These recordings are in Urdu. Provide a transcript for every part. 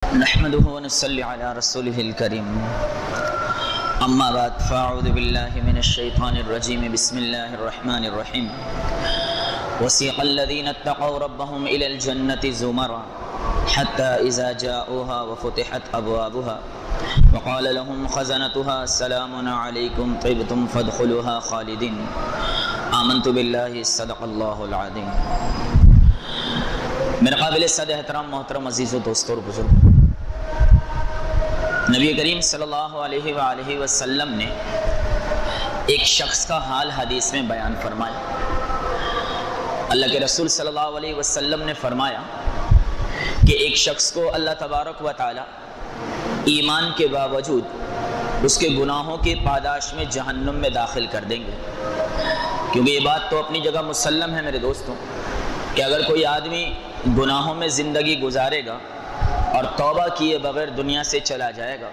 نحمده ونصلي على رسوله الكريم اما بعد فاعوذ بالله من الشيطان الرجيم بسم الله الرحمن الرحيم وسيق الذين اتقوا ربهم الى الجنة زمرا حتى اذا جاءوها وفتحت ابوابها وقال لهم خزنتها سلام عليكم طبتم فادخلوها خالدين آمنت بالله صدق اللہ العظیم۔ میرے قابل صد احترام محترم عزیز و دوستوں اور بزرگ، نبی کریم صلی اللہ علیہ وآلہ وسلم نے ایک شخص کا حال حدیث میں بیان فرمایا۔ اللہ کے رسول صلی اللہ علیہ وسلم نے فرمایا کہ ایک شخص کو اللہ تبارک و تعالی ایمان کے باوجود اس کے گناہوں کی پاداش میں جہنم میں داخل کر دیں گے، کیونکہ یہ بات تو اپنی جگہ مسلم ہے میرے دوستوں کہ اگر کوئی آدمی گناہوں میں زندگی گزارے گا اور توبہ کیے بغیر دنیا سے چلا جائے گا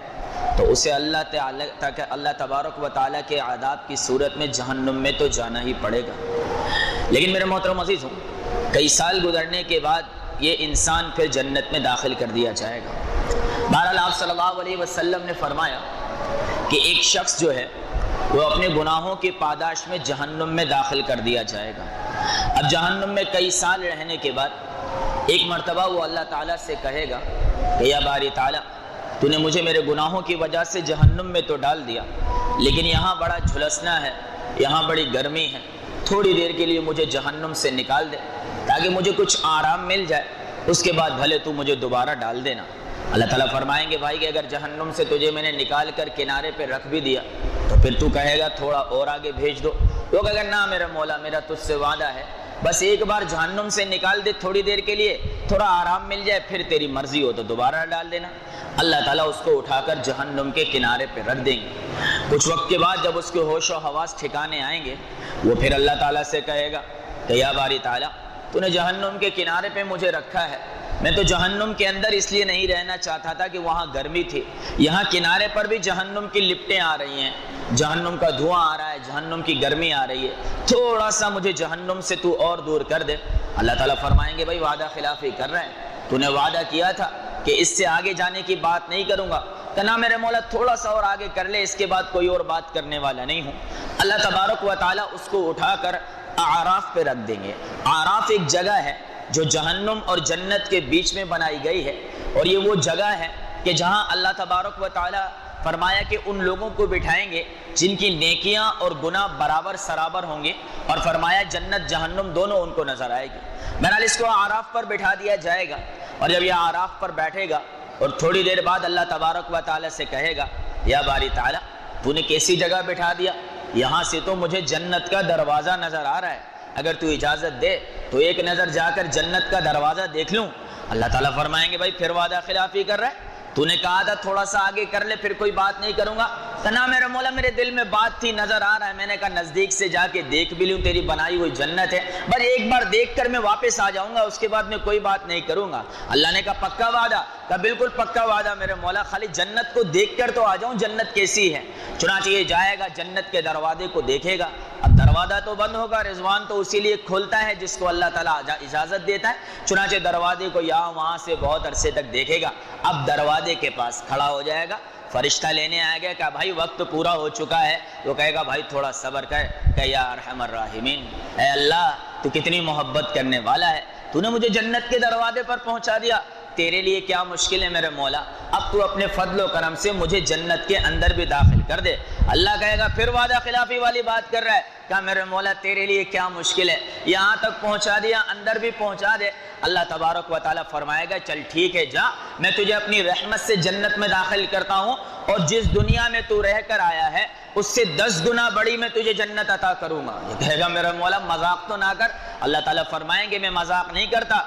تو اسے اللہ تبارک و تعالیٰ کے عذاب کی صورت میں جہنم میں تو جانا ہی پڑے گا۔ لیکن میرے محترم عزیزوں، کئی سال گزرنے کے بعد یہ انسان پھر جنت میں داخل کر دیا جائے گا۔ بہرحال آپ صلی اللہ علیہ وسلم نے فرمایا کہ ایک شخص جو ہے وہ اپنے گناہوں کی پاداش میں جہنم میں داخل کر دیا جائے گا۔ اب جہنم میں کئی سال رہنے کے بعد ایک مرتبہ وہ اللہ تعالیٰ سے کہے گا کہ یا باری تعالیٰ، تو نے مجھے میرے گناہوں کی وجہ سے جہنم میں تو ڈال دیا، لیکن یہاں بڑا جھلسنا ہے، یہاں بڑی گرمی ہے، تھوڑی دیر کے لیے مجھے جہنم سے نکال دے تاکہ مجھے کچھ آرام مل جائے، اس کے بعد بھلے تو مجھے دوبارہ ڈال دینا۔ اللہ تعالیٰ فرمائیں گے بھائی کہ اگر جہنم سے تجھے میں نے نکال کر کنارے پہ رکھ بھی دیا تو پھر تو کہے گا تھوڑا اور آگے بھیج دو، تو کہے گا نہ میرا مولا، میرا تجھ سے وعدہ ہے، بس ایک بار جہنم سے نکال دے تھوڑی دیر کے لیے، تھوڑا آرام مل جائے، پھر تیری مرضی ہو تو دوبارہ ڈال دینا۔ اللہ تعالیٰ اس کو اٹھا کر جہنم کے کنارے پہ رکھ دیں گے۔ کچھ وقت کے بعد جب اس کے ہوش و حواس ٹھکانے آئیں گے، وہ پھر اللہ تعالیٰ سے کہے گا کہ یا باری تعالیٰ، تو نے جہنم کے کنارے پہ مجھے رکھا ہے، میں تو جہنم کے اندر اس لیے نہیں رہنا چاہتا تھا کہ وہاں گرمی تھی، یہاں کنارے پر بھی جہنم کی لپٹیں آ رہی ہیں، جہنم کا دھواں آ رہا ہے، جہنم کی گرمی آ رہی ہے، تھوڑا سا مجھے جہنم سے تو اور دور کر دے۔ اللہ تعالیٰ فرمائیں گے بھائی وعدہ خلافی کر رہے ہیں، تو نے وعدہ کیا تھا کہ اس سے آگے جانے کی بات نہیں کروں گا، کہ نہ میرے مولا تھوڑا سا اور آگے کر لے، اس کے بعد کوئی اور بات کرنے والا نہیں ہوں۔ اللہ تبارک و تعالیٰ اس کو اٹھا کر اعراف پہ رکھ دیں گے۔ اعراف ایک جگہ ہے جو جہنم اور جنت کے بیچ میں بنائی گئی ہے، اور یہ وہ جگہ ہے کہ جہاں اللہ تبارک و تعالیٰ فرمایا کہ ان لوگوں کو بٹھائیں گے جن کی نیکیاں اور گناہ برابر سرابر ہوں گے، اور فرمایا جنت جہنم دونوں ان کو نظر آئے گی۔ بہرحال اس کو اعراف پر بٹھا دیا جائے گا، اور جب یہ اعراف پر بیٹھے گا اور تھوڑی دیر بعد اللہ تبارک و تعالیٰ سے کہے گا یا باری تعالیٰ، تو نے کیسی جگہ بٹھا دیا، یہاں سے تو مجھے جنت کا دروازہ نظر آ رہا ہے، اگر تو اجازت دے تو ایک نظر جا کر جنت کا دروازہ دیکھ لوں۔ اللہ تعالیٰ فرمائیں گے بھائی پھر وعدہ خلافی کر رہا ہے، تو نے کہا تھا تھوڑا سا آگے کر لے پھر کوئی بات نہیں کروں گا، نہ میرے مولا میرے دل میں بات تھی، نظر آ رہا ہے، میں نے کہا نزدیک سے جا کے دیکھ بھی لوں، تیری بنائی ہوئی جنت ہے، بس ایک بار دیکھ کر میں واپس آ جاؤں گا، اس کے بعد میں کوئی بات نہیں کروں گا۔ اللہ نے کہا پکا وعدہ؟ کہا بالکل پکا وعدہ میرے مولا، خالی جنت کو دیکھ کر تو آ جاؤں، جنت کیسی ہے۔ چنانچہ یہ جائے گا جنت کے دروازے کو دیکھے گا، اب دروازہ تو بند ہوگا، رضوان تو اسی لیے کھولتا ہے جس کو اللہ تعالیٰ اجازت دیتا ہے، چنانچہ دروازے کو یہاں وہاں سے بہت عرصے تک دیکھے گا، اب دروازے کے پاس کھڑا ہو جائے گا، فرشتہ لینے آئے گا کہ بھائی وقت پورا ہو چکا ہے، تو کہے گا بھائی تھوڑا صبر کر، کہ یا ارحم الراحمین، اے اللہ تو کتنی محبت کرنے والا ہے، تو نے مجھے جنت کے دروازے پر پہنچا دیا، تیرے لیے کیا مشکل ہے میرے مولا، اب تو اپنے فضل و کرم سے مجھے جنت کے اندر بھی داخل کر دے۔ اللہ کہے گا پھر وعدہ خلافی والی بات کر رہا ہے، کہا میرے مولا تیرے لیے کیا مشکل ہے، یہاں تک پہنچا دیا، اندر بھی پہنچا دے۔ اللہ تبارک و تعالیٰ فرمائے گا چل ٹھیک ہے جا، میں تجھے اپنی رحمت سے جنت میں داخل کرتا ہوں، اور جس دنیا میں تو رہ کر آیا ہے اس سے 10 گنا بڑی میں تجھے جنت عطا کروں گا۔ یہ کہے گا میرا مولا مذاق تو نہ کر۔ اللہ تعالیٰ فرمائیں گے میں مذاق نہیں کرتا،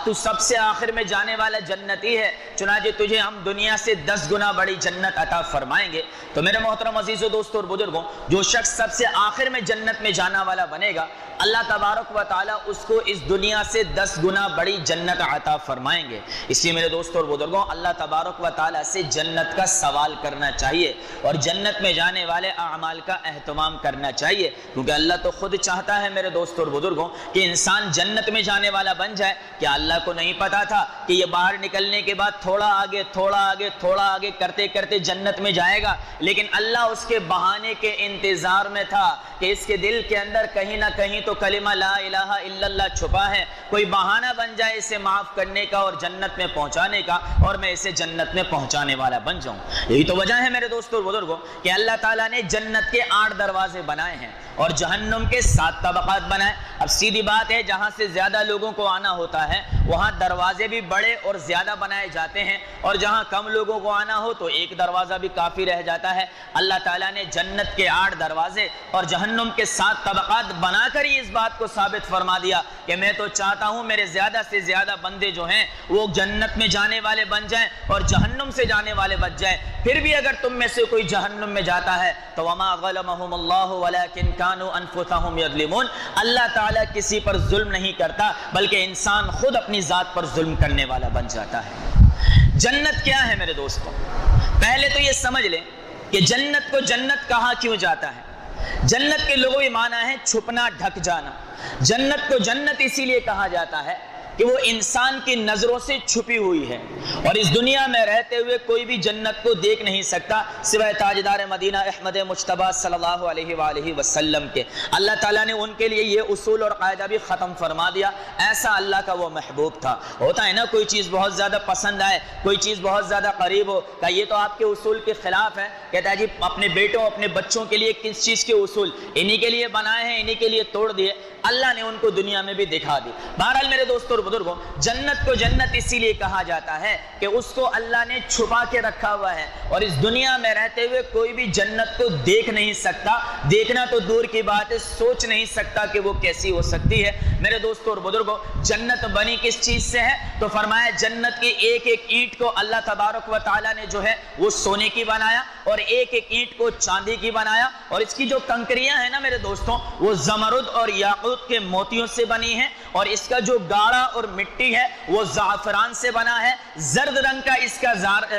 تو سب سے آخر میں جانے والا جنتی ہے، چنانچہ تجھے ہم دنیا سے 10 گنا بڑی جنت عطا فرمائیں گے۔ تو میرے محترم عزیزو دوستو اور بزرگوں، جو شخص سب سے آخر میں جنت میں جانا والا بنے گا، اللہ تبارک و تعالیٰ اس کو اس دنیا سے 10 گنا بڑی جنت عطا فرمائیں گے۔ اس لیے میرے دوستو اور بزرگوں، اللہ تبارک و تعالیٰ سے جنت کا سوال کرنا چاہیے، اور جنت میں جانے والے اعمال کا اہتمام کرنا چاہیے، کیونکہ اللہ تو خود چاہتا ہے میرے دوستوں اور بزرگوں کہ انسان جنت میں جانے والا بن جائے۔ کیا اللہ کو نہیں پتا تھا کہ یہ باہر نکلنے کے بعد تھوڑا آگے تھوڑا آگے تھوڑا آگے کرتے کرتے جنت میں جائے گا؟ لیکن اللہ اس کے بہانے کے انتظار میں تھا کہ اس کے دل کے اندر کہیں نہ کہیں تو کلمہ لا الہ الا اللہ چھپا ہے، کوئی بہانہ بن جائے اسے معاف کرنے کا اور جنت میں پہنچانے کا، اور میں اسے جنت میں پہنچانے والا بن جاؤں۔ یہی تو وجہ ہے میرے دوستوں اور بزرگوں کہ اللہ تعالیٰ نے جنت کے 8 دروازے بنائے ہیں اور جہنم کے 7 طبقات بنائے۔ اب سیدھی بات ہے، جہاں سے زیادہ لوگوں کو آنا ہوتا ہے وہاں دروازے بھی بڑے اور زیادہ بنائے جاتے ہیں، اور جہاں کم لوگوں کو آنا ہو تو ایک دروازہ بھی کافی رہ جاتا ہے۔ اللہ تعالیٰ نے جنت کے 8 دروازے اور جہنم کے 7 طبقات بنا کر ہی اس بات کو ثابت فرما دیا کہ میں تو چاہتا ہوں میرے زیادہ سے زیادہ بندے جو ہیں وہ جنت میں جانے والے بن جائیں اور جہنم سے جانے والے بچ جائیں۔ پھر بھی اگر تم میں سے کوئی جہنم میں جاتا ہے تو وما غلمهم اللہ ولکن كانوا انفسهم یظلمون، اللہ تعالیٰ کسی پر ظلم نہیں کرتا بلکہ انسان خود اپنی ذات پر ظلم کرنے والا بن جاتا ہے۔ جنت کیا ہے میرے دوستوں؟ پہلے تو یہ سمجھ لیں کہ جنت کو جنت کہا کیوں جاتا ہے۔ جنت کے لغوی معنی ہے چھپنا، ڈھک جانا۔ جنت کو جنت اسی لیے کہا جاتا ہے کہ وہ انسان کی نظروں سے چھپی ہوئی ہے، اور اس دنیا میں رہتے ہوئے کوئی بھی جنت کو دیکھ نہیں سکتا سوائے تاجدار مدینہ احمد مجتبیٰ صلی اللہ علیہ وآلہ وسلم کے۔ اللہ تعالیٰ نے ان کے لیے یہ اصول اور قاعدہ بھی ختم فرما دیا، ایسا اللہ کا وہ محبوب تھا۔ ہوتا ہے نا کوئی چیز بہت زیادہ پسند آئے، کوئی چیز بہت زیادہ قریب ہو، کہ یہ تو آپ کے اصول کے خلاف ہے، کہتا ہے جی اپنے بیٹوں اپنے بچوں کے لیے کس چیز کے اصول انہی کے لیے بنائے ہیں، انہی کے لیے توڑ دیے۔ اللہ نے ان کو دنیا میں بھی دکھا دی۔ بہرحال میرے دوستوں اور بزرگوں، جنت کو جنت اسی لیے کہا جاتا ہے کہ اس کو اللہ نے چھپا کے رکھا ہوا ہے، اور اس دنیا میں رہتے ہوئے کوئی بھی جنت کو دیکھ نہیں سکتا، دیکھنا تو دور کی بات ہے، سوچ نہیں سکتا کہ وہ کیسی ہو سکتی ہے۔ میرے دوستوں اور بزرگوں، جنت بنی کس چیز سے ہے؟ تو فرمایا جنت کی ایک ایک اینٹ کو اللہ تبارک و تعالیٰ نے جو ہے وہ سونے کی بنایا، اور ایک ایک اینٹ کو چاندی کی بنایا، اور اس کی جو کنکریاں ہیں نا میرے دوستوں وہ زمرد اور یاقوت کے موتیوں سے بنی ہیں، اور اس کا جو گاڑا اور مٹی ہے وہ زعفران سے بنا ہے، زرد رنگ کا اس کا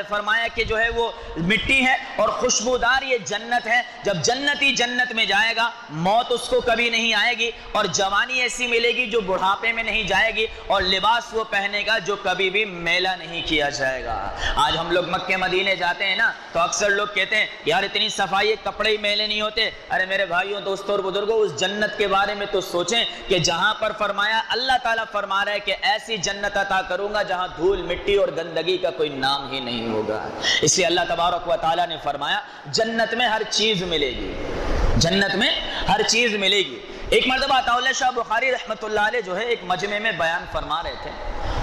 فرمایا کہ جو ہے وہ مٹی ہے، اور خوشبودار یہ جنت ہے۔ جب جنتی جنت میں جائے گا موت اس کو کبھی نہیں آئے گی، اور جوانی ایسی ملے گی جو بڑھاپے میں نہیں جائے گی، اور لباس وہ پہنے گا جو کبھی بھی میلا نہیں کیا جائے گا۔ آج ہم لوگ مکے مدینے جاتے ہیں نا تو اکثر لوگ کہتے ہیں یار اتنی صفائی، کپڑے ہی میلے نہیں ہوتے۔ ارے میرے بھائیوں دوستوں اور بزرگوں، اس جنت کے بارے میں تو سوچیں کہ جہاں پر فرمایا اللہ تعالیٰ فرما رہا ہے کہ ایسی جنت عطا کروں گا جہاں دھول مٹی اور گندگی کا کوئی نام ہی نہیں ہوگا۔ اس لیے اللہ تبارک و تعالیٰ نے فرمایا جنت میں ہر چیز ملے گی، جنت میں ہر چیز ملے گی۔ ایک مرتبہ عطا اللہ شاہ بخاری رحمۃ اللہ علیہ جو ہے ایک مجمع میں بیان فرما رہے تھے،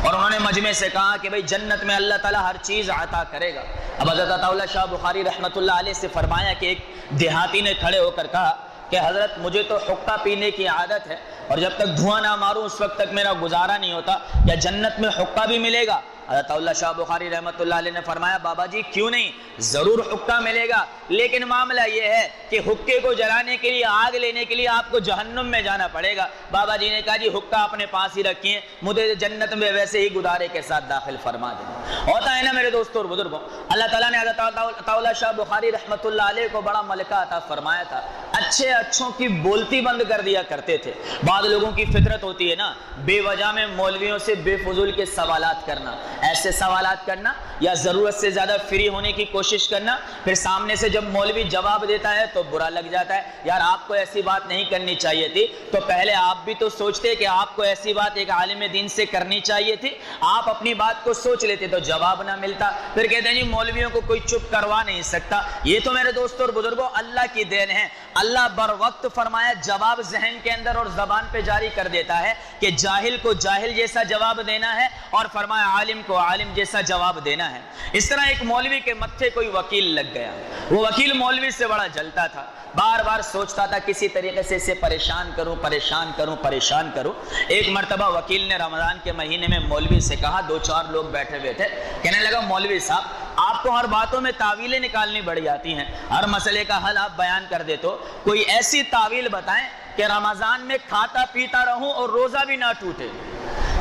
اور انہوں نے مجمع سے کہا کہ بھئی جنت میں اللہ تعالیٰ ہر چیز عطا کرے گا۔ اب حضرت عطا اللہ شاہ بخاری رحمۃ اللہ علیہ سے فرمایا کہ ایک دیہاتی نے کھڑے ہو کر کہا کہ حضرت مجھے تو حقہ پینے کی عادت ہے، اور جب تک دھواں نہ ماروں اس وقت تک میرا گزارا نہیں ہوتا، کیا جنت میں حقہ بھی ملے گا؟ حضرت اللہ شاہ بخاری رحمۃ اللہ علیہ نے فرمایا بابا جی کیوں نہیں، ضرور حقہ ملے گا، لیکن معاملہ یہ ہے کہ حقے کو جلانے کے لیے، آگ لینے کے لیے آپ کو جہنم میں جانا پڑے گا۔ بابا جی نے کہا جی حقہ اپنے پاس ہی رکھیے، مجھے جنت میں ویسے ہی گدارے کے ساتھ داخل فرما دیں۔ ہوتا ہے نا میرے دوستوں اور بزرگوں، اللہ تعالیٰ نے حضرت عطا اللہ شاہ بخاری رحمۃ اللہ علیہ کو بڑا ملکہ عطا فرمایا تھا، اچھے اچھوں کی بولتی بند کر دیا کرتے تھے۔ بعض لوگوں کی فطرت ہوتی ہے نا بے وجہ میں مولویوں سے بے فضول کے سوالات کرنا، ایسے سوالات کرنا یا ضرورت سے زیادہ فری ہونے کی کوشش کرنا، پھر سامنے سے جب مولوی جواب دیتا ہے تو برا لگ جاتا ہے، یار آپ کو ایسی بات نہیں کرنی چاہیے تھی، تو پہلے آپ بھی تو سوچتے کہ آپ کو ایسی بات ایک عالم دین سے کرنی چاہیے تھی، آپ اپنی بات کو سوچ لیتے تو جواب نہ ملتا۔ پھر کہتے ہیں جی مولویوں کو کوئی چپ کروا نہیں سکتا۔ یہ تو میرے دوستوں اور بزرگوں اللہ کی دین ہے، اللہ بر وقت فرمایا جواب ذہن کے اندر اور زبان پہ جاری کر دیتا ہے کہ جاہل کو جاہل جیسا جواب دینا ہے، اور فرمایا عالم کو عالم جیسا جواب دینا ہے۔ اس طرح ایک مولوی کے متھے کوئی وکیل لگ گیا، وہ وکیل مولوی سے بڑا جلتا تھا، بار بار سوچتا تھا کسی طریقے سے اسے پریشان کروں پریشان کروں پریشان کروں۔ ایک مرتبہ وکیل نے رمضان کے مہینے میں مولوی سے کہا، 2-4 لوگ بیٹھے ہوئے تھے، کہنے لگا مولوی صاحب آپ کو ہر باتوں میں تعویلیں نکالنی بڑھ جاتی ہیں، ہر مسئلے کا حل آپ بیان کر دے، تو کوئی ایسی تعویل بتائیں کہ رمضان میں کھاتا پیتا رہوں اور روزہ بھی نہ ٹوٹے،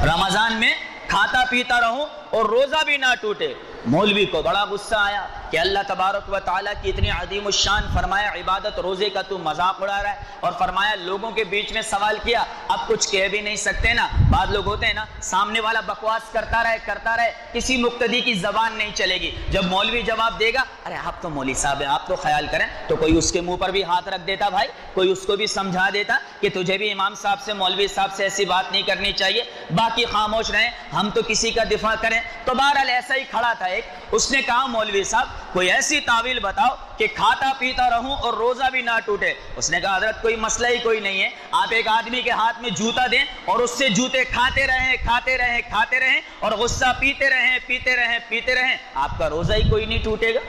رمضان میں کھاتا پیتا رہوں اور روزہ بھی نہ ٹوٹے۔ مولوی کو بڑا غصہ آیا، کہ اللہ تبارک و تعالیٰ کی اتنی عظیم الشان فرمایا عبادت روزے کا تو مذاق اڑا رہا ہے، اور فرمایا لوگوں کے بیچ میں سوال کیا اب کچھ کہہ بھی نہیں سکتے نا. بعض لوگ ہوتے ہیں نا سامنے والا بکواس کرتا رہے کسی مقتدی کی زبان نہیں چلے گی، جب مولوی جواب دے گا ارے آپ تو مولوی صاحب ہیں آپ تو خیال کریں، تو کوئی اس کے منہ پر بھی ہاتھ رکھ دیتا بھائی، کوئی اس کو بھی سمجھا دیتا کہ تجھے بھی امام صاحب سے مولوی صاحب سے ایسی بات نہیں کرنی چاہیے، باقی خاموش رہیں ہم تو کسی کا دفاع کریں. تو بہرحال ایسا ہی کھڑا تھا ایک، اس نے کہا مولوی صاحب کوئی ایسی تعویل بتاؤ کہ کھاتا پیتا رہوں اور روزہ بھی نہ ٹوٹے. اس نے کہا حضرت کوئی مسئلہ ہی کوئی نہیں ہے، آپ ایک آدمی کے ہاتھ میں جوتا دیں اور اس سے جوتے کھاتے رہیں اور غصہ پیتے رہیں آپ کا روزہ ہی کوئی نہیں ٹوٹے گا.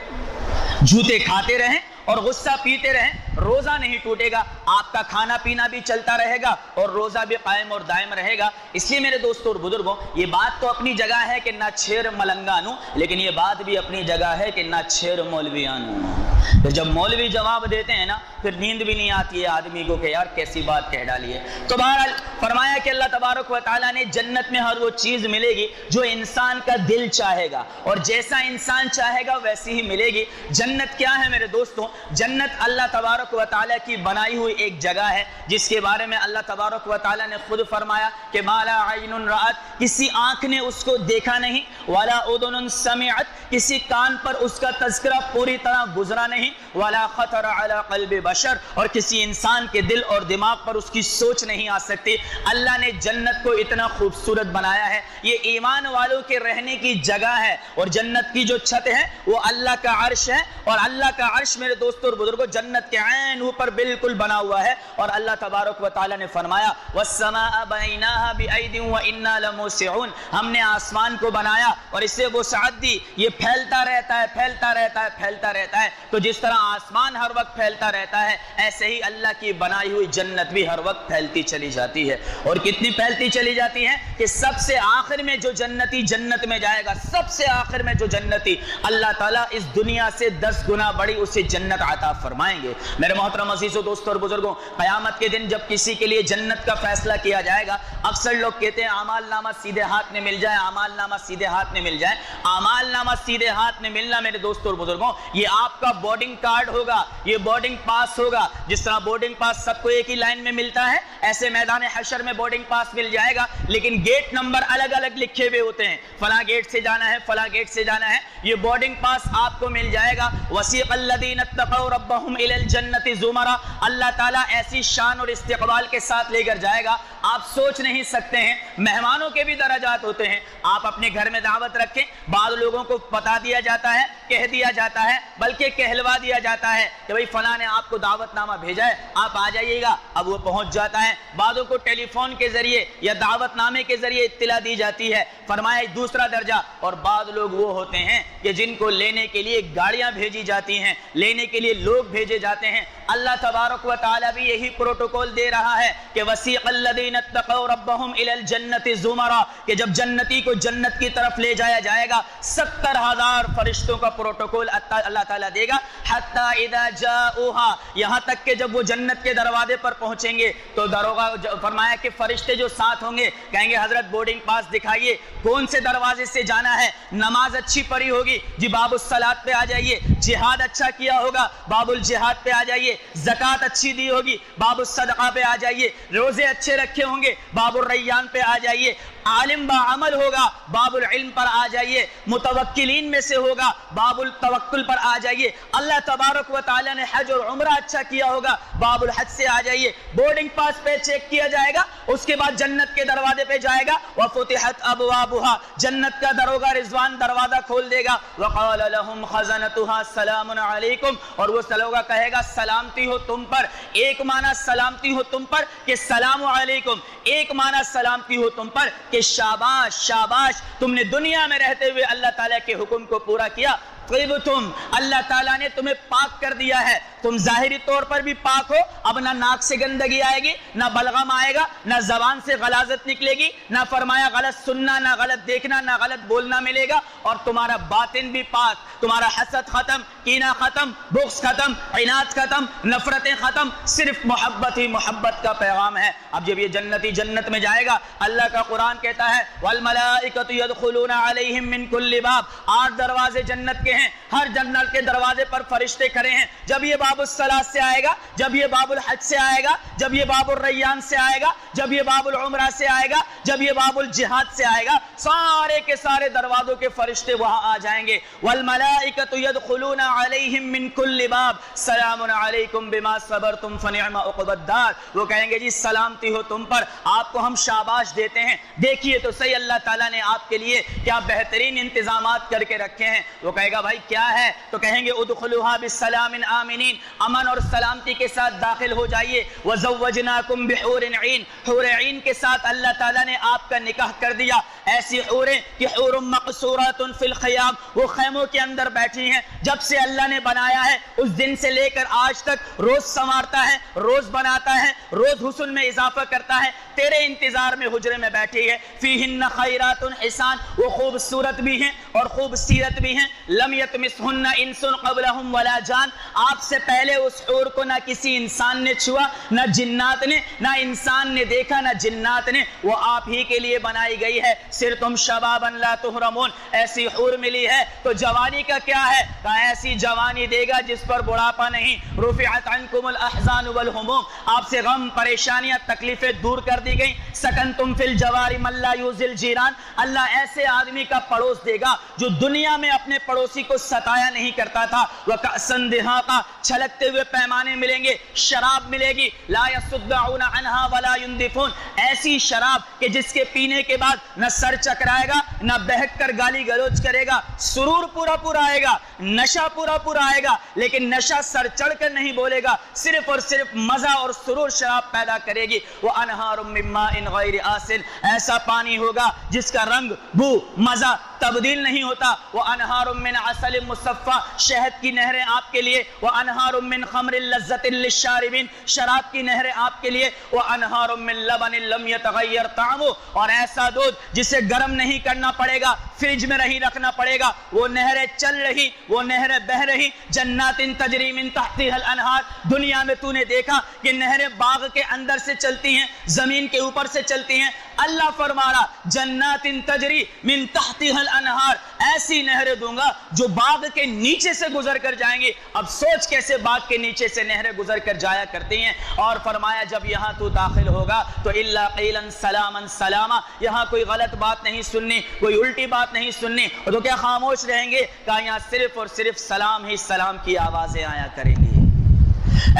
جوتے کھاتے رہیں اور غصہ پیتے رہیں روزہ نہیں ٹوٹے گا، آپ کا کھانا پینا بھی چلتا رہے گا اور روزہ بھی قائم اور دائم رہے گا. اس لیے میرے دوستوں اور بزرگوں یہ بات تو اپنی جگہ ہے کہ نہ چھیر ملنگانو، لیکن یہ بات بھی اپنی جگہ ہے کہ نہ چھیر مولویانو. تو جب مولوی جواب دیتے ہیں نا پھر نیند بھی نہیں آتی ہے آدمی کو کہ یار کیسی بات کہہ ڈالی ہے. تو بہرحال فرمایا کہ اللہ تبارک و تعالیٰ نے جنت میں ہر وہ چیز ملے گی جو انسان کا دل چاہے گا، اور جیسا انسان چاہے گا ویسی ہی ملے گی. جنت کیا ہے میرے دوستوں؟ جنت اللہ تبارک و تعالیٰ کی بنائی ہوئی ایک جگہ ہے جس کے بارے میں اللہ تبارک و تعالیٰ نے خود فرمایا کہ ما لا عین رأت، کسی آنکھ نے اس کو دیکھا نہیں، ولا اذن سمعت، کسی کان پر اس کا تذکرہ پوری طرح گزرا نہیں، ولا خطر علی قلب بشر، اور کسی انسان کے دل اور دماغ پر اس کی سوچ نہیں آ سکتی. اللہ نے جنت کو اتنا خوبصورت بنایا ہے، یہ ایمان والوں کے رہنے کی جگہ ہے، اور جنت کی جو چھت ہے وہ اللہ کا عرش ہے، اور اللہ کا عرش میرے دوستوں اور بزرگوں جنت کے عین اوپر بالکل بنا ہوا ہے. اور اللہ تبارک و تعالیٰ نے فرمایا والسماء بنیناها بأید وإنا لموسعون، ہم نے آسمان کو بنایا اور اسے وسعت دی، یہ پھیلتا رہتا ہے. تو جس طرح آسمان ہر وقت پھیلتا رہتا ہے ایسے ہی اللہ کی بنائی ہوئی جنت بھی ہر وقت پھیلتی چلی جاتی ہے. اور کتنی پھیلتی چلی جاتی ہے کہ سب سے آخر میں جو جنتی جنت میں جائے گا، سب سے آخر میں جو جنتی، اللہ تعالیٰ اس دنیا سے 10 گنا بڑی اسے جنت عطا فرمائیں گے. میرے محترم عزیزوں دوستوں اور بزرگوں، قیامت کے دن جب کسی کے لیے جنت کا فیصلہ کیا جائے گا، اکثر لوگ کہتے ہیں اعمال نامہ سیدھے ہاتھ میں مل جائے، اعمال نامہ سیدھے ہاتھ میں مل جائے. اعمال نامہ سیدھے ہاتھ میں ملنا میرے دوستوں اور بزرگوں یہ آپ کا بورڈنگ کارڈ ہوگا، یہ بورڈنگ پاس ہوگا. جس طرح بورڈنگ پاس سب کو ایک ہی لائن میں ملتا ہے ایسے میدان حشر میں بورڈنگ پاس مل جائے گا، لیکن گیٹ نمبر الگ الگ لکھے ہوئے ہوتے ہیں، فلاں گیٹ سے جانا ہے، فلاں گیٹ سے جانا ہے. یہ بورڈنگ پاس آپ کو مل جائے گا. وسیق الذین اتقوا ربهم الی الجنۃ زمرا، اللہ تعالیٰ ایسی شان اور استقبال کے ساتھ لے کر جائے گا آپ سوچ نہیں سکتے ہیں. مہمانوں کے بھی درجات ہوتے ہیں. آپ اپنے گھر میں دعوت رکھیں، بعض لوگوں کو بتا دیا جاتا ہے، کہہ دیا جاتا ہے، بلکہ کہلوا دیا جاتا ہے کہ بھئی فلاں نے آپ کو دعوت نامہ بھیجا ہے آپ آ جائیے گا. اب وہ پہنچ جاتا ہے. بعضوں کو ٹیلی فون کے ذریعے یا دعوت نامے کے ذریعے اطلاع دی جاتی ہے. فرمایا دوسرا درجہ. اور بعض لوگ وہ ہوتے ہیں کہ جن کو لینے کے لیے گاڑیاں بھیجی جاتی ہیں، لینے کے لیے لوگ بھیجے جاتے ہیں. اللہ تبارک و تعالیٰ بھی یہی پروٹوکول دے رہا ہے کہ وسیق الذین اتقوا ربهم الی الجنۃ زمرا، کہ جب جنتی کو جنت کی طرف لے جایا جائے گا 70,000 فرشتوں کا پروٹوکول اللہ تعالیٰ دے گا. حتی اذا جاؤها، یہاں تک کہ جب وہ جنت کے دروازے پر پہنچیں گے تو دروغہ فرمایا کہ فرشتے جو ساتھ ہوں گے کہیں گے حضرت بورڈنگ پاس دکھائیے، کون سے دروازے سے جانا ہے. نماز اچھی پڑھی ہوگی جی باب الصلاۃ پہ آ جائیے، جہاد اچھا کیا ہوگا باب الجہاد پہ آ جائیے، زکوٰۃ اچھی دی ہوگی باب الصدقہ پہ آ جائیے، روزے اچھے رکھے ہوں گے باب الریان پہ آ جائیے، عالم با عمل ہوگا باب العلم پر آ جائیے، متوکلین میں سے ہوگا باب التوکل پر آ جائیے. اللہ تبارک و تعالیٰ نے حج اور عمرہ اچھا کیا ہوگا باب الحج سے آ جائیے. بورڈنگ پاس پہ چیک کیا جائے گا، اس کے بعد جنت کے دروازے پہ جائے گا. وفتحت ابوابها، جنت کا دروگا رضوان دروازہ کھول دے گا. وقال لهم خزنتها سلام علیکم، اور وہ دروگا کہے گا سلامتی ہو تم پر. ایک معنی سلامتی ہو تم پر کہ سلام علیکم، ایک معنی سلامتی ہو تم پر کہ شاباش شاباش، تم نے دنیا میں رہتے ہوئے اللہ تعالیٰ کے حکم کو پورا کیا. طیبتم، اللہ تعالیٰ نے تمہیں پاک کر دیا ہے، تم ظاہری طور پر بھی پاک ہو. اب نہ ناک سے گندگی آئے گی، نہ بلغم آئے گا، نہ زبان سے غلاظت نکلے گی، نہ فرمایا غلط سننا، نہ غلط دیکھنا، نہ غلط بولنا ملے گا. اور تمہارا باطن بھی پاک، تمہارا حسد ختم، کینہ ختم، بغض ختم، عناد ختم، نفرتیں ختم، صرف محبت ہی محبت کا پیغام ہے. اب جب یہ جنتی جنت میں جائے گا اللہ کا قرآن کہتا ہے والملائکۃ یدخلون علیہم من کل باب، 8 دروازے جنت کے ہیں, ہر جنت کے دروازے پر فرشتے کھڑے ہیں. جب یہ باب الصلاۃ سے آئے گا, جب یہ باب الحج سے آئے گا, جب یہ باب الریان سے آئے گا, جب یہ باب العمرہ سے آئے گا, جب یہ باب الجہاد سے آئے گا, سارے کے سارے دروازوں کے فرشتے وہاں آ جائیں گے. والملائکۃ یدخلون علیہم من کل باب سلام علیکم بما صبرتم فنعم عقبی الدار. وہ کہیں گے جی سلامتی ہو تم پر, آپ کو ہم شاباش دیتے ہیں, دیکھیے تو صحیح اللہ تعالیٰ نے آپ کے لیے کیا بہترین انتظامات کر کے رکھے ہیں. وہ کہے گا بھائی کیا ہے, تو کہیں گے ادخلوها بالسلام آمنین, امن اور سلامتی کے ساتھ داخل ہو جائیے. وزوجناکم بحور عین, حور عین کے ساتھ اللہ تعالیٰ نے آپ کا نکاح کر دیا. ایسی حوریں کہ حور مقصورات فی الخیام, وہ خیموں کے اندر بیٹھی ہیں. جب سے اللہ نے بنایا ہے اس دن سے لے کر آج تک روز سنوارتا ہے, روز بناتا ہے, روز حسن میں اضافہ کرتا ہے, تیرے انتظار میں حجرے میں بیٹھی ہے. فیہن خیرات حسان, وہ خوبصورت بھی ہیں اور خوبصیرت بھی ہیں. لم یطمثہن انس قبلہم ولا جان, آپ سے پہلے اس حور کو نہ کسی انسان نے چھوا, نہ جنات نے, نہ انسان نے دیکھا نہ جنات نے, وہ آپ ہی کے لیے بنائی گئی ہے. صرتم شبابا لا تحرمون, ایسی حور ملی ہے تو جوانی کا کیا ہے, کہا ایسی جوانی دے گا جس پر بڑھاپا نہیں. رفعت عنکم الاحزان والہموم, آپ سے غم پریشانیاں تکلیفیں دور کر دی گئیں. سکنتم فی الجوار من لا یؤذی الجیران, اللہ ایسے آدمی کا پڑوس دے گا جو دنیا میں اپنے پڑوسی کو ستایا نہیں کرتا تھا. وکأسا دہاقا, چھلکتے ہوئے پیمانے ملیں گے, شراب ملے گی. لا یصدعون عنہا ولا ينزفون, ایسی شراب کہ جس کے پینے کے بعد نہ سر چکرائے گا, نہ بہک کر گالی گلوچ کرے گا. سرور پورا پورا آئے گا, نشہ پورا پورا آئے گا, لیکن نشہ سر چڑھ کر نہیں بولے گا, صرف اور صرف مزہ اور سرور شراب پیدا کرے گی. وانہار من ماء غیر آسن, ایسا پانی ہوگا جس کا رنگ, بو, مزہ تبدیل نہیں ہوتا. وانہار من عسل مصفى, شہد کی نہریں آپ کے لیے. وانہار من خمر لذۃ للشاربین, شراب کی نہریں آپ کے لیے. وانہار من لبن لم يتغیر طعمه, اور ایسا دودھ جسے گرم نہیں کرنا پڑے گا, فریج میں نہیں رکھنا پڑے گا, وہ نہریں چل رہی, وہ نہریں بہ رہی. جنات تجری من تحتها الانہار, دنیا میں تو نے دیکھا کہ نہریں باغ کے اندر سے چلتی ہیں, زمین کے اوپر سے چلتی ہیں. اللہ فرما رہا جنات تجری من تحتها الانہار, ایسی نہریں دوں گا جو باغ کے نیچے سے گزر کر جائیں گی. اب سوچ کیسے باغ کے نیچے سے نہریں گزر کر جایا کرتی ہیں. اور فرمایا جب یہاں تو داخل ہوگا تو الا قیلا سلاما سلاما, یہاں کوئی غلط بات نہیں سننی, کوئی الٹی بات نہیں سننی. تو کیا خاموش رہیں گے, کہا یہاں صرف اور صرف سلام ہی سلام کی آوازیں آیا کریں گی.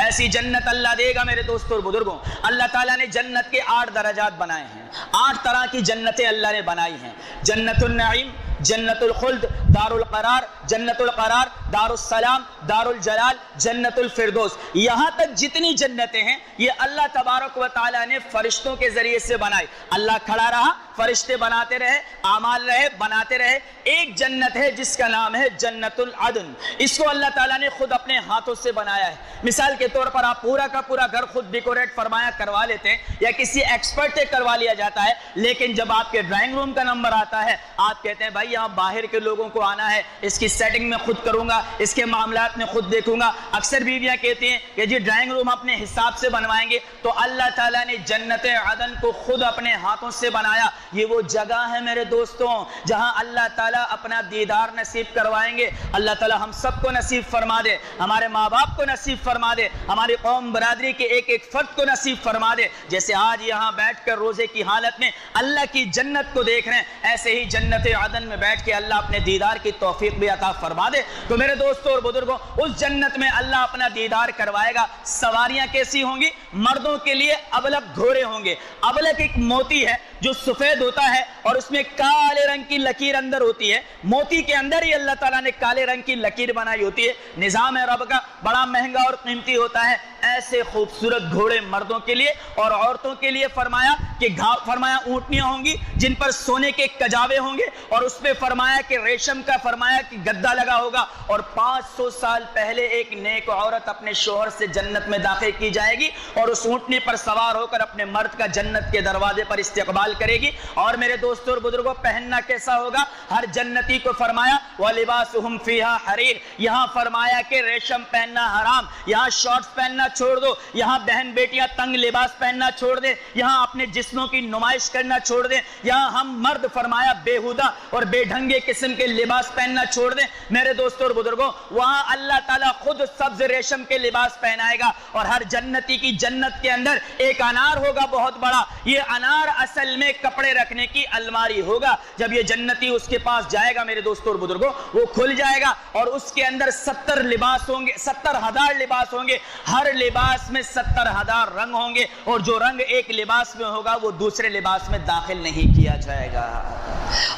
ایسی جنت اللہ دے گا میرے دوستوں اور بزرگوں. اللہ تعالیٰ نے جنت کے 8 درجات بنائے ہیں, 8 طرح کی جنتیں اللہ نے بنائی ہیں. جنت النعیم, جنت الخلد, دار القرار, جنت القرار, دار السلام, دار الجلال, جنت الفردوس. یہاں تک جتنی جنتیں ہیں یہ اللہ تبارک و تعالیٰ نے فرشتوں کے ذریعے سے بنائی. اللہ کھڑا رہا, فرشتے بناتے رہے, اعمال رہے, بناتے رہے. ایک جنت ہے جس کا نام ہے جنت العدن, اس کو اللہ تعالیٰ نے خود اپنے ہاتھوں سے بنایا ہے. مثال کے طور پر آپ پورا کا پورا گھر خود ڈیکوریٹ فرمایا کروا لیتے ہیں یا کسی ایکسپرٹ سے کروا لیا جاتا ہے, لیکن جب آپ کے ڈرائنگ روم کا نمبر آتا ہے آپ کہتے ہیں بھائی یہاں باہر کے لوگوں کو آنا ہے, اس کی سیٹنگ میں خود کروں گا, اس کے معاملات میں خود دیکھوں گا. اکثر بیویاں کہتی ہیں کہ جی ڈرائنگ روم اپنے حساب سے بنوائیں گے. تو اللہ تعالیٰ نے جنت عدن کو خود اپنے ہاتھوں سے بنایا. یہ وہ جگہ ہے میرے دوستوں جہاں اللہ تعالیٰ اپنا دیدار نصیب کروائیں گے. اللہ تعالیٰ ہم سب کو نصیب فرما دے, ہمارے ماں باپ کو نصیب فرما دے, ہماری قوم برادری کے ایک ایک فرد کو نصیب فرما دے. جیسے آج یہاں بیٹھ کر روزے کی حالت میں اللہ کی جنت کو دیکھ رہے ہیں, ایسے ہی جنت عدن میں بیٹھ کے اللہ اپنے دیدار کی توفیق بھی عطا فرما دے. تو میرے دوستوں اور بزرگوں اس جنت میں اللہ اپنا دیدار کروائے گا. سواریاں کیسی ہوں گی, مردوں کے لیے ابلک گھوڑے ہوں گے. ابلک ایک موتی ہے جو سفید ہوتا ہے اور اس میں کالے رنگ کی لکیر اندر ہوتی ہے. موتی کے اندر ہی اللہ تعالیٰ نے کالے رنگ کی لکیر بنائی ہوتی ہے. نظام ہے رب کا, بڑا مہنگا اور قیمتی ہوتا ہے. ایسے خوبصورت گھوڑے مردوں کے لیے اور عورتوں کے لیے فرمایا کہ فرمایا اونٹنیاں ہوں گی جن پر سونے کے کجاوے ہوں گے, اور اس پہ فرمایا کہ ریشم کا فرمایا کہ گدا لگا ہوگا. اور 500 سال پہلے ایک نیک عورت اپنے شوہر سے جنت میں داخل کی جائے گی اور اس اونٹنی پر سوار ہو کر اپنے مرد کا جنت کے دروازے پر استقبال کرے گی. اور میرے دوستوں اور بزرگوں پہننا کیسا ہوگا, ہر جنتی کو فرمایا وَلِبَاسُهُمْ فِيهَا حَرِيرٌ, یہاں فرمایا کہ ریشم پہننا حرام, یہاں شارٹس پہننا چھوڑ چھوڑ دو, یہاں بہن بیٹیاں تنگ لباس پہننا چھوڑ دیں, یہاں اپنے جسموں کی نمائش کرنا چھوڑ دیں, یہاں ہم مرد فرمایا بیہودہ اور بے ڈھنگے قسم کے لباس پہننا چھوڑ دیں. میرے دوستوں اور بزرگوں, وہاں اللہ تعالیٰ خود سبز ریشم کے لباس پہنائے گا, اور ہر جنتی کی جنت کے اندر ایک انار ہوگا بہت بڑا. یہ انار اصل میں کپڑے رکھنے کی الماری ہوگا. جب یہ جنتی اس کے پاس جائے گا میرے دوستوں اور بزرگوں, وہ کھل جائے گا اور اس کے اندر 70 لباس ہوں گے, 70,000 لباس ہوں گے. ہر لباس میں 70,000 رنگ ہوں گے, اور جو رنگ ایک لباس میں ہوگا وہ دوسرے لباس میں داخل نہیں کیا جائے گا.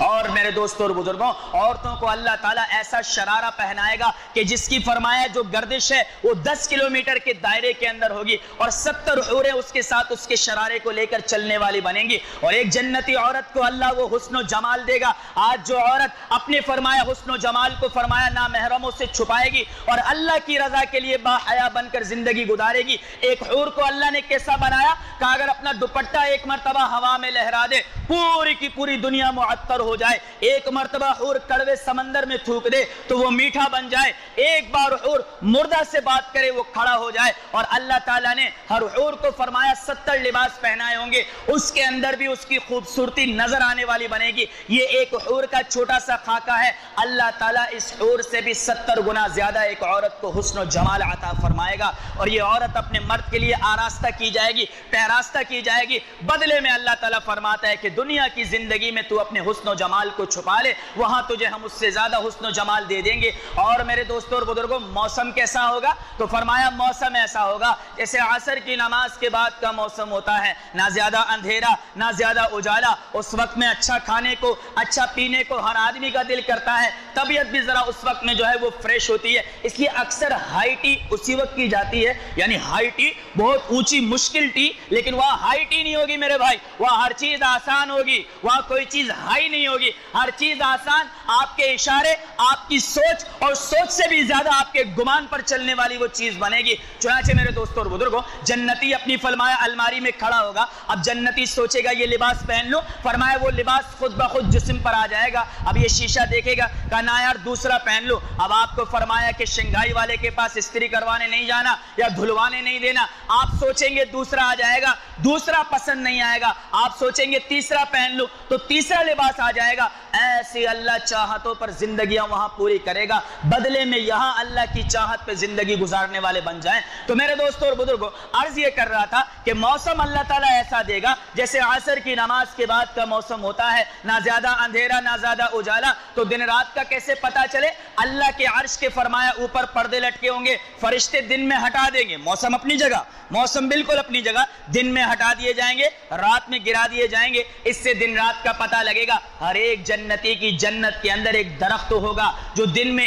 اور میرے دوستوں اور بزرگوں, عورتوں کو اللہ تعالیٰ ایسا شرارہ پہنائے گا کہ جس کی فرمایا جو گردش ہے وہ 10 کلومیٹر کے دائرے کے اندر ہوگی, اور 70 حوریں اس کے ساتھ اس کے شرارے کو لے کر چلنے والی بنیں گی. اور ایک جنتی عورت کو اللہ وہ حسن و جمال دے گا. آج جو عورت اپنے فرمایا حسن و جمال کو فرمایا نامحرموں سے چھپائے گی اور اللہ کی رضا کے لیے با حیا بن کر زندگی گزارے گی, ایک حور کو اللہ نے کیسا بنایا کہ اگر اپنا دوپٹہ ایک مرتبہ ہوا میں لہرا دے پوری کی پوری دنیا معطر ہو جائے. ایک مرتبہ حور کڑوے سمندر میں تھوک دے تو وہ میٹھا بن جائے. ایک بار حور مردہ سے بات کرے وہ کھڑا ہو جائے. اور اللہ تعالیٰ نے ہر حور کو فرمایا 70 لباس پہنائے ہوں گے, اس کے اندر بھی اس کی خوبصورتی نظر آنے والی بنے گی. یہ ایک حور کا چھوٹا سا خاکہ ہے. اللہ تعالیٰ اس حور سے بھی 70 گنا زیادہ ایک عورت کو حسن و جمال عطا فرمائے گا, اور یہ عورت اپنے مرد کے لیے آراستہ کی جائے گی, پیراستہ کی جائے گی. بدلے میں اللہ تعالیٰ فرماتا ہے کہ دنیا کی زندگی میں تو اپنے حسن و جمال کو چھپا لے, وہاں تجھے ہم اس سے زیادہ حسن و جمال دے دیں گے. اور میرے دوستوں اور بزرگوں, موسم کیسا ہوگا تو فرمایا موسم ایسا ہوگا جیسے عصر کی نماز کے بعد کا موسم ہوتا ہے, نہ زیادہ اندھیرا نہ زیادہ اجالا. اس وقت میں اچھا کھانے کو اچھا پینے کو ہر آدمی کا دل کرتا ہے, طبیعت بھی ذرا اس وقت میں جو ہے وہ فریش ہوتی ہے. اس لیے اکثر ہائی ٹی اسی وقت کی جاتی ہے, یعنی ہائی ٹی بہت اونچی مشکل ٹی, لیکن وہاں ہائی ٹی نہیں ہوگی میرے بھائی, وہاں ہر چیز آسان ہوگی, وہاں کوئی چیز ہائی نہیں ہوگی, ہر چیز آسان. آپ کے اشارے, آپ کی سوچ, اور سوچ سے بھی زیادہ آپ کے گمان پر چلنے والی وہ چیز بنے گی. چنانچہ میرے دوستوں اور بزرگوں, جنتی اپنی فرمایا الماری میں کھڑا ہوگا. اب جنتی سوچے گا یہ لباس پہن لو, فرمایا وہ لباس خود بخود جسم پر آ جائے گا. اب یہ شیشہ دیکھے گا, کہا نا یار دوسرا پہن لو. اب آپ کو فرمایا کہ شنگھائی والے کے پاس استری کروانے نہیں جانا یا دھلوانے نہیں دینا. آپ سوچیں گے دوسرا آ جائے گا, دوسرا پسند نہیں آئے گا. آپ سوچیں گے تیسرا پہن لو تو تیسرا لباس آ جائے گا. ایسی اللہ چاہتوں پر زندگیاں وہاں پوری کرے گا, بدلے میں یہاں اللہ کی چاہت پہ زندگی گزارنے والے بن جائیں. تو میرے دوستوں اور بزرگوں, عرض یہ کر رہا تھا کہ موسم اللہ تعالیٰ ایسا دے گا جیسے عصر کی نماز کے بعد کا موسم ہوتا ہے, نہ زیادہ اندھیرا نہ زیادہ اجالا. تو دن رات کا کیسے پتا چلے؟ اللہ کے عرش کے فرمایا اوپر پردے لٹکے ہوں گے, فرشتے دن میں ہٹا دیں گے. موسم اپنی جگہ, موسم بالکل اپنی جگہ, دن میں ہٹا دیے جائیں گے, رات میں گرا دیے جائیں گے. اس سے دن رات کا پتہ لگے گا. ہر ایک جنتی کی جنت کے اندر ایک درخت ہوگا جو دن میں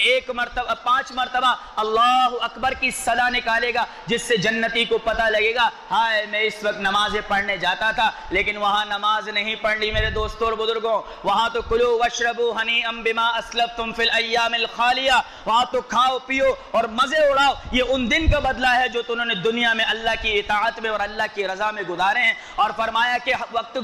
5 مرتبہ اللہ اکبر کی صدا نکالے گا, جس سے جنتی کو پتہ لگے گا ہائے میں اس وقت نمازیں پڑھنے جاتا تھا لیکن وہاں نماز نہیں پڑھ لی. میرے دوستوں اور بزرگوں, وہاں تو کلو واشربوا ہنیئا بما اسلفتم فی الایام الخالیہ, وہاں تو کھاؤ پیو اور مزے اڑاؤ. یہ ان دن کا بدلہ ہے جو انہوں نے دنیا میں اللہ کی اطاعت میں اور اللہ کی رضا میں گزارے ہیں. اور فرمایا کہ وقت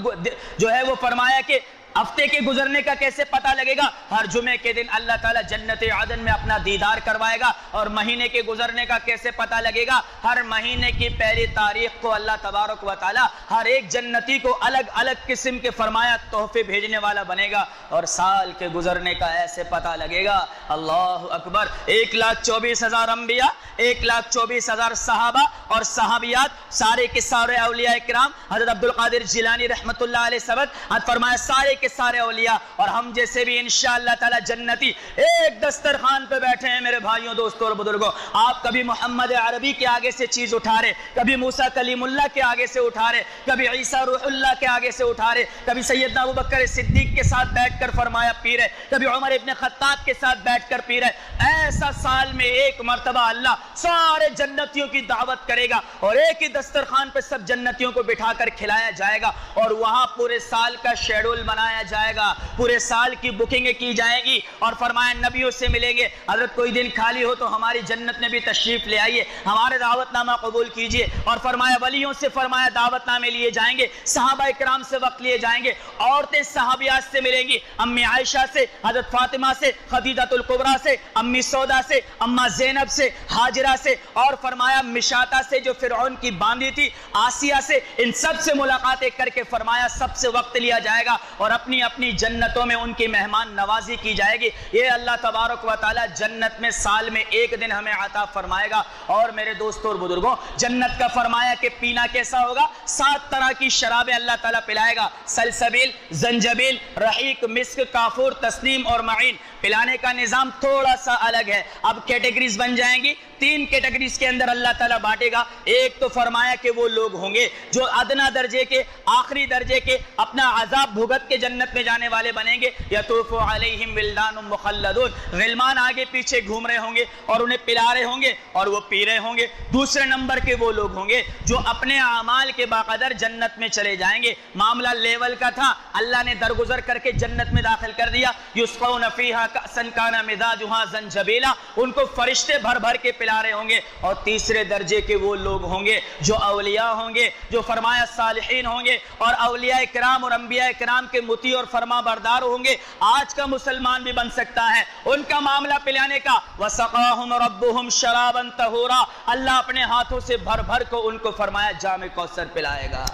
جو ہے وہ فرمایا کہ ہفتے کے گزرنے کا کیسے پتہ لگے گا؟ ہر جمعے کے دن اللہ تعالیٰ جنت عدن میں اپنا دیدار کروائے گا. اور مہینے کے گزرنے کا کیسے پتہ لگے گا؟ ہر مہینے کی پہلی تاریخ کو اللہ تبارک و تعالیٰ ہر ایک جنتی کو الگ الگ قسم کے فرمایا تحفے بھیجنے والا بنے گا. اور سال کے گزرنے کا ایسے پتہ لگے گا, اللہ اکبر, 1,24,000 انبیاء, 1,24,000 صحابہ اور صحابیات, سارے کے سارے اولیاء کرام, حضرت عبدالقادر جیلانی رحمت اللہ علیہ سبت فرمایا سارے کے سارے اولیاء اور ہم جیسے بھی انشاءاللہ تعالی جنتی ایک دسترخوان پہ بیٹھے ہیں. میرے بھائیوں دوستوں اور بزرگوں, آپ کبھی محمد عربی کے آگے سے چیز اٹھا رہے, کبھی موسیٰ کلیم اللہ کے آگے سے اٹھا رہے, کبھی عیسیٰ روح اللہ کے آگے سے اٹھا رہے, کبھی سیدنا ابوبکر صدیق کے ساتھ بیٹھ کر فرمایا پی رہے, کبھی عمر ابن خطاب کے ساتھ بیٹھ کر پی رہے. ایسا سال میں ایک مرتبہ اللہ سارے جنتیوں کی دعوت کرے گا اور ایک ہی دسترخوان پہ سب جنتیوں کو بٹھا کر کھلایا جائے گا. اور وہاں پورے سال کا شیڈول بنایا لایا جائے گا, پورے سال کی بکنگیں کی جائیں گی, اور فرمایا نبیوں سے ملیں گے. حضرت کوئی دن خالی ہو تو ہماری جنت میں بھی تشریف لے آئیے, ہمارے دعوت نامہ قبول کیجئے. اور فرمایا ولیوں سے فرمایا دعوت نامے لیے جائیں گے, صحابہ اکرام سے وقت لیے جائیں گے, عورتیں صحابیات سے ملیں گی, امی عائشہ سے, حضرت فاطمہ سے, خدیجہ الکبریٰ سے, امی سودا سے, اماں زینب سے, ہاجرہ سے, اور فرمایا مشاطہ سے جو فرعون کی باندھی تھی, آسیہ سے, ان سب سے ملاقاتیں کر کے فرمایا سب سے وقت لیا جائے گا اور اپنی اپنی جنتوں میں ان کی مہمان نوازی کی جائے گی. یہ اللہ تبارک و تعالی جنت میں سال میں ایک دن ہمیں عطا فرمائے گا. اور میرے دوستوں اور بزرگوں, جنت کا فرمایا کہ پینا کیسا ہوگا, 7 طرح کی شرابیں اللہ تعالیٰ پلائے گا, سلسبیل, زنجبیل, رحیق, مسک, کافور, تسنیم اور معین. پلانے کا نظام تھوڑا سا الگ ہے. اب کیٹیگریز بن جائیں گی, 3 کیٹیگریز کے اندر اللہ تعالیٰ بانٹے گا. ایک تو فرمایا کہ وہ لوگ ہوں گے جو ادنا درجے کے, آخری درجے کے, اپنا عذاب بھگت کے جنت میں جانے والے بنیں گے. یطوف علیہم ولدان مخلدون, غلمان آگے پیچھے گھوم رہے ہوں گے اور انہیں پلا رہے ہوں گے اور وہ پی رہے ہوں گے. دوسرے نمبر کے وہ لوگ ہوں گے جو اپنے اعمال کے باقدر جنت میں چلے جائیں گے. معاملہ لیول کا تھا, اللہ نے درگزر کر کے جنت میں داخل کر دیا. یسقون فیہا کأسا کان مزاجہا زنجبیلا, ان کو فرشتے بھر بھر کے پلا رہے ہوں گے. اور تیسرے درجے کے وہ لوگ ہوں گے جو اولیاء ہوں گے, جو فرمایا صالحین ہوں گے اور اولیاء کرام اور انبیاء کرام کے مطیع اور فرما بردار ہوں گے. آج کا مسلمان بھی بن سکتا ہے. ان کا معاملہ پلانے کا, وسقاہم ربہم شرابا طہورا, اللہ اپنے ہاتھوں سے بھر بھر کو ان کو فرمایا جام کوثر پلائے گا,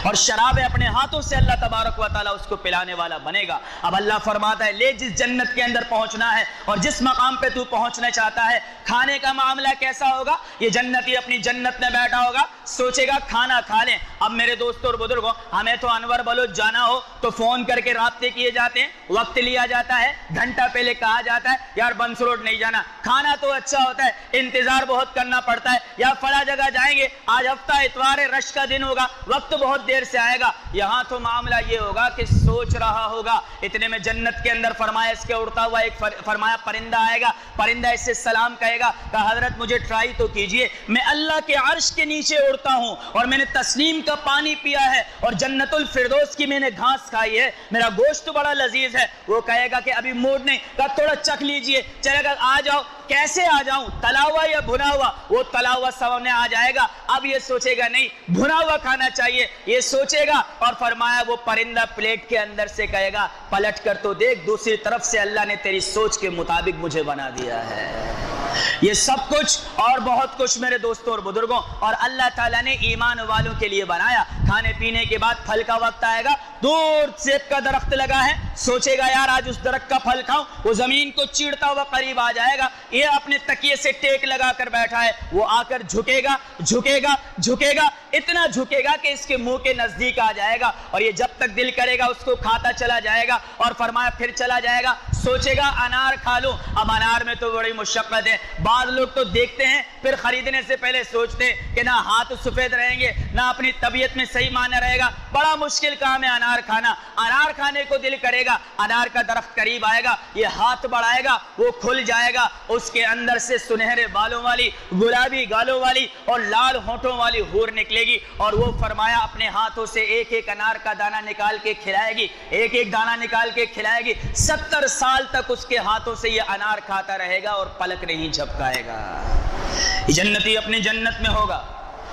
اور شرابیں اپنے ہاتھوں سے اللہ تبارک و تعالیٰ اس کو پلانے والا بنے گا. اب اللہ فرماتا ہے لے جس جنت کے اندر پہنچنا ہے اور جس مقام پہ تو پہنچنا چاہتا ہے, کھانے کا معاملہ کیسا ہوگا. یہ جنتی اپنی جنت میں بیٹھا ہوگا, سوچے گا کھانا کھا لیں. اب میرے دوستوں اور بزرگوں, ہمیں تو انور بلوچ جانا ہو تو فون کر کے رابطے کیے جاتے ہیں, وقت لیا جاتا ہے, گھنٹہ پہلے کہا جاتا ہے یار بنس روڈ نہیں جانا, کھانا تو اچھا ہوتا ہے, انتظار بہت کرنا پڑتا ہے, یا فلاں جگہ جائیں گے, آج ہفتہ اتوار ہے, رش کا دن ہوگا, وقت بہت دیر سے آئے گا. یہاں تو معاملہ یہ ہوگا کہ سوچ رہا ہوگا. اتنے میں جنت کے اندر فرمایا اس کے اڑتا ہوا ایک فرمایا پرندہ آئے گا, پرندہ اس سے سلام کہے گا, کہا حضرت مجھے ٹرائی تو کیجئے, میں اللہ کے عرش کے نیچے اڑتا ہوں اور میں نے تسنیم کا پانی پیا ہے اور جنت الفردوس کی میں نے گھاس کھائی ہے, میرا گوشت بڑا لذیذ ہے. وہ کہے گا کہ ابھی موڈ نہیں, کہا تھوڑا چکھ لیجئے, چلے گا آ جاؤ. کیسے آ جاؤں, تلا ہوا یا بھنا ہوا؟ وہ تلا ہوا سامنے آ جائے گا. اب یہ سوچے گا نہیں بھنا ہوا کھانا چاہیے, یہ سوچے گا. اور فرمایا وہ پرندہ پلیٹ کے اندر سے کہے گا پلٹ کر تو دیکھ, دوسری طرف سے اللہ نے تیری سوچ کے مطابق مجھے بنا دیا ہے. یہ سب کچھ اور بہت کچھ میرے دوستوں اور بزرگوں, اور اللہ تعالیٰ نے ایمان والوں کے لیے بنایا. کھانے پینے کے بعد پھل کا وقت آئے گا, دور سیب کا درخت لگا ہے, سوچے گا یار آج اس درخت کا پھل کھاؤں, وہ زمین کو چیڑتا ہوا قریب آ جائے گا. یہ اپنے تکیے سے ٹیک لگا کر بیٹھا ہے, وہ آ کر جھکے گا جھکے گا جھکے گا, اتنا جھکے گا کہ اس کے منہ کے نزدیک آ جائے گا, اور یہ جب تک دل کرے گا اس کو کھاتا چلا جائے گا. اور فرمایا پھر چلا جائے گا, سوچے گا انار کھا لوں. اب انار میں تو بڑی مشقت ہے, بعض لوگ تو دیکھتے ہیں پھر خریدنے سے پہلے سوچتے ہیں کہ نہ ہاتھ سفید رہیں گے نہ اپنی طبیعت میں صحیح معنی رہے گا, بڑا مشکل کام ہے انار کھانا. انار کھانے کو دل کرے گا, انار کا درخت قریب آئے گا, یہ ہاتھ بڑھائے گا, وہ کھل جائے گا, اس کے اندر سے سنہرے بالوں والی, گلابی گالوں والی اور لال ہونٹوں والی حور نکلے گی, اور وہ فرمایا اپنے ہاتھوں سے ایک ایک انار کا دانہ نکال کے کھلائے گی, ایک ایک دانہ نکال کے کھلائے گی. 70 سال تک اس کے ہاتھوں سے یہ انار کھاتا رہے گا اور پلک نہیں جھپکائے گا. جنتی اپنی جنت میں ہوگا,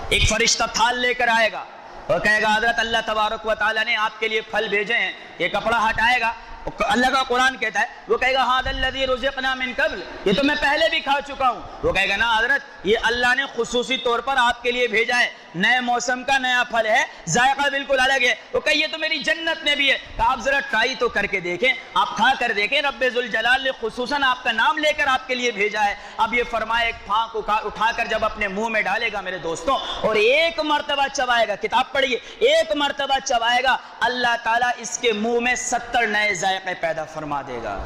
ایک فرشتہ تھال لے کر آئے گا, وہ کہے گا حضرت اللہ تبارک و تعالیٰ نے آپ کے لیے پھل بھیجے ہیں. یہ کپڑا ہٹائے گا, اللہ کا قرآن کہتا ہے, وہ کہے گا ھذا الذی رزقنا من قبل, یہ تو میں پہلے بھی کھا چکا ہوں. وہ کہے گا نا حضرت یہ اللہ نے خصوصی طور پر آپ کے لیے بھیجا ہے, نئے موسم کا نیا پھل ہے, ذائقہ بالکل الگ ہے. وہ کہے یہ تو میری جنت میں بھی ہے. کہا آپ ذرا ٹرائی تو کر کے دیکھیں, آپ کھا کر دیکھیں, رب ذوالجلال نے خصوصاً آپ کا نام لے کر آپ کے لیے بھیجا ہے. اب یہ فرمائے ایک پھانک اٹھا کر جب اپنے منہ میں ڈالے گا میرے دوستوں, اور ایک مرتبہ چبائے گا, کتاب پڑھیے, ایک مرتبہ چبائے گا, اللہ تعالیٰ اس کے منہ میں 70 نئے ذائقے پیدا فرما دے گا.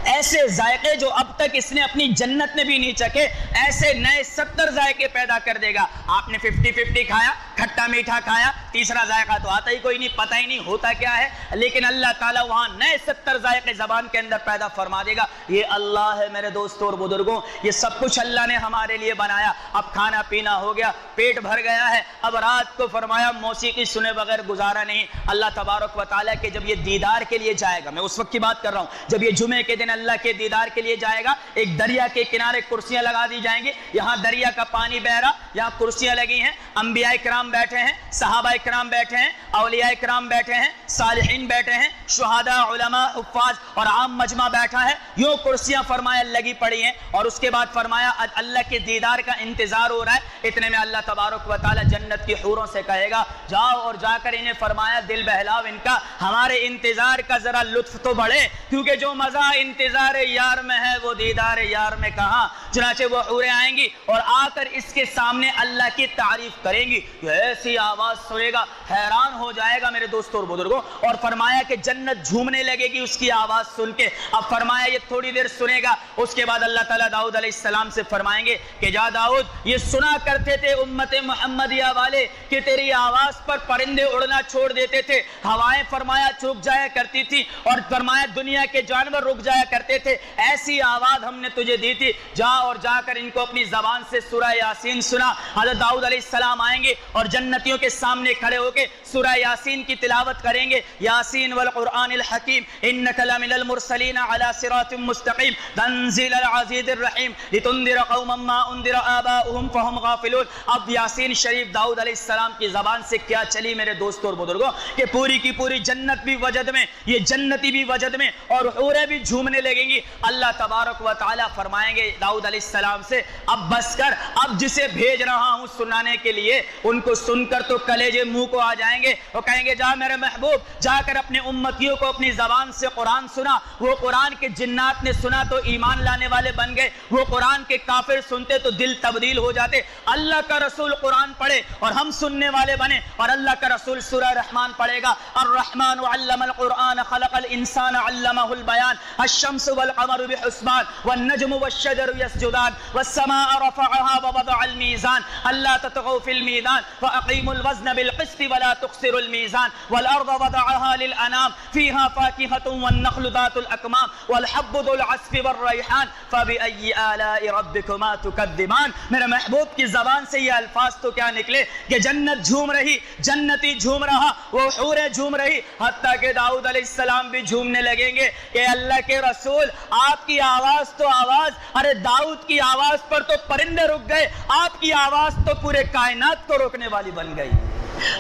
ایسے ذائقے جو اب تک اس نے اپنی جنت میں بھی نہیں چکے, ایسے نئے 70 ذائقے پیدا کر دے گا. آپ نے 50-50 50-50 کھایا, کھٹا میٹھا کھایا, تیسرا ذائقہ تو آتا ہی کوئی نہیں, پتہ ہی نہیں ہوتا کیا ہے, لیکن اللہ تعالیٰ وہاں نئے 70 ذائقے زبان کے اندر پیدا فرما دے گا. یہ اللہ ہے میرے دوستوں اور بزرگوں, یہ سب کچھ اللہ نے ہمارے لیے بنایا. اب کھانا پینا ہو گیا, پیٹ بھر گیا ہے, اب رات کو فرمایا موسیقی سنے بغیر گزارا نہیں. اللہ تبارک و تعالیٰ کے جب یہ دیدار کے لیے جائے گا, میں اس وقت کی بات کر رہا ہوں جب یہ جمعے کے دن اللہ کے دیدار کے لیے جائے گا, ایک دریا کے کنارے کرسیاں لگا دی جائیں گی, یہاں دریا کا پانی بہ رہا, یہاں کرسیاں لگی ہیں, انبیاء کرام بیٹھے ہیں, صحابہ کرام بیٹھے ہیں, اولیاء کرام بیٹھے ہیں, صالحین بیٹھے ہیں, شہداء, علماء, حفاظ اور عام مجمع بیٹھا ہے. یوں کرسیاں فرمایا لگی پڑی ہیں, اور اس کے بعد فرمایا اللہ کے دیدار کا انتظار ہو رہا ہے. اتنے میں اللہ تبارک و تعالی جنت کی حوروں سے کہے گا جاؤ اور جا کر انہیں فرمایا دل بہلاؤ ان کا, ہمارے انتظار کا ذرا لطف تو بڑھے, کیونکہ جو مزہ انتظار یار میں ہے وہ دیدار یار میں کہاں. چنانچہ وہ حوریں آئیں گی اور آ کر اس کے سامنے اللہ کی تعریف کریں گی. ایسی آواز سنے گا حیران ہو جائے گا میرے دوستوں اور بزرگوں. اور فرمایا کہ جنت جھومنے لگے گی اس کی آواز سن کے. اب فرمایا یہ تھوڑی دیر سنے گا, اس کے بعد اللہ تعالیٰ داؤد علیہ السلام سے فرمائیں گے کہ جا داؤد, یہ سنا کرتے تھے امت محمدیہ والے کہ تیری آواز پر پرندے اڑنا چھوڑ دیتے تھے, ہوائیں فرمایا رک جایا کرتی تھی, اور فرمایا دنیا کے جانور رک جایا کرتے تھے. ایسی آواز ہم نے تجھے دی تھی, جا اور جا کر ان کو اپنی زبان سے سورہ یاسین سنا. حضرت داؤد علیہ السلام آئیں گے اور جنتیوں کے سامنے کھڑے ہو کے سورہ یاسین کی تلاوت کریں گے. یاسین والقرآن الحکیم انک لمن المرسلین علی صراط مستقیم تنزیل العزیز الرحیم لتنذر قوما ما انذر آباؤہم فہم غافلون. اب یاسین شریف داؤد علیہ السلام کی زبان سے کیا چلی میرے دوستوں اور بزرگوں کہ پوری کی پوری جنت بھی وجد میں, یہ جنتی بھی وجد میں, اور حوریں بھی جھومنے لگیں گی. اللہ تبارک و تعالیٰ فرمائیں گے داؤد علیہ السلام سے اب بس کر, اب جسے بھیج رہا ہوں سنانے کے لیے ان کو سن کر تو کلیجے منہ کو آ جائیں گے, وہ کہیں گے جا میرے محبوب جا کر اپنے امتیوں کو اپنی زبان سے قرآن سنا. وہ قرآن کے جنات نے سنا تو ایمان لانے والے بن گئے, وہ قرآن کے کافر سنتے تو دل تبدیل ہو جاتے. اللہ کا رسول قرآن پڑھے اور ہم سننے والے بنے, اور اللہ کا رسول سورہ رحمان پڑھے گا. الرحمن علم القرآن خلق الانسان علمہ البیان الشمس والقمر بحسبان والنجم والشجر يسجدان والسماء رفعها ووضع الميزان الا تطغوا في الميزان واقيموا الوزن بالقسط ولا تخسروا الميزان والارض وضعها للانام فيها فاكهة والنخل ذات الاكمام والحب ذو العصف والريحان فبأي آلاء ربكما تكذبان. میرے محبوب کی زبان سے یہ الفاظ تو کیا نکلے کہ جنت جھوم رہی, جنتی جھوم رہا, وہ حوریں جھوم رہی, حتیٰ کہ داؤد علیہ السلام بھی جھومنے لگیں گے کہ اللہ کے رسول آپ کی آواز تو آواز, ارے داؤد کی آواز پر تو پرندے رک گئے, آپ کی آواز تو پورے کائنات کو روکنے والی بن گئی.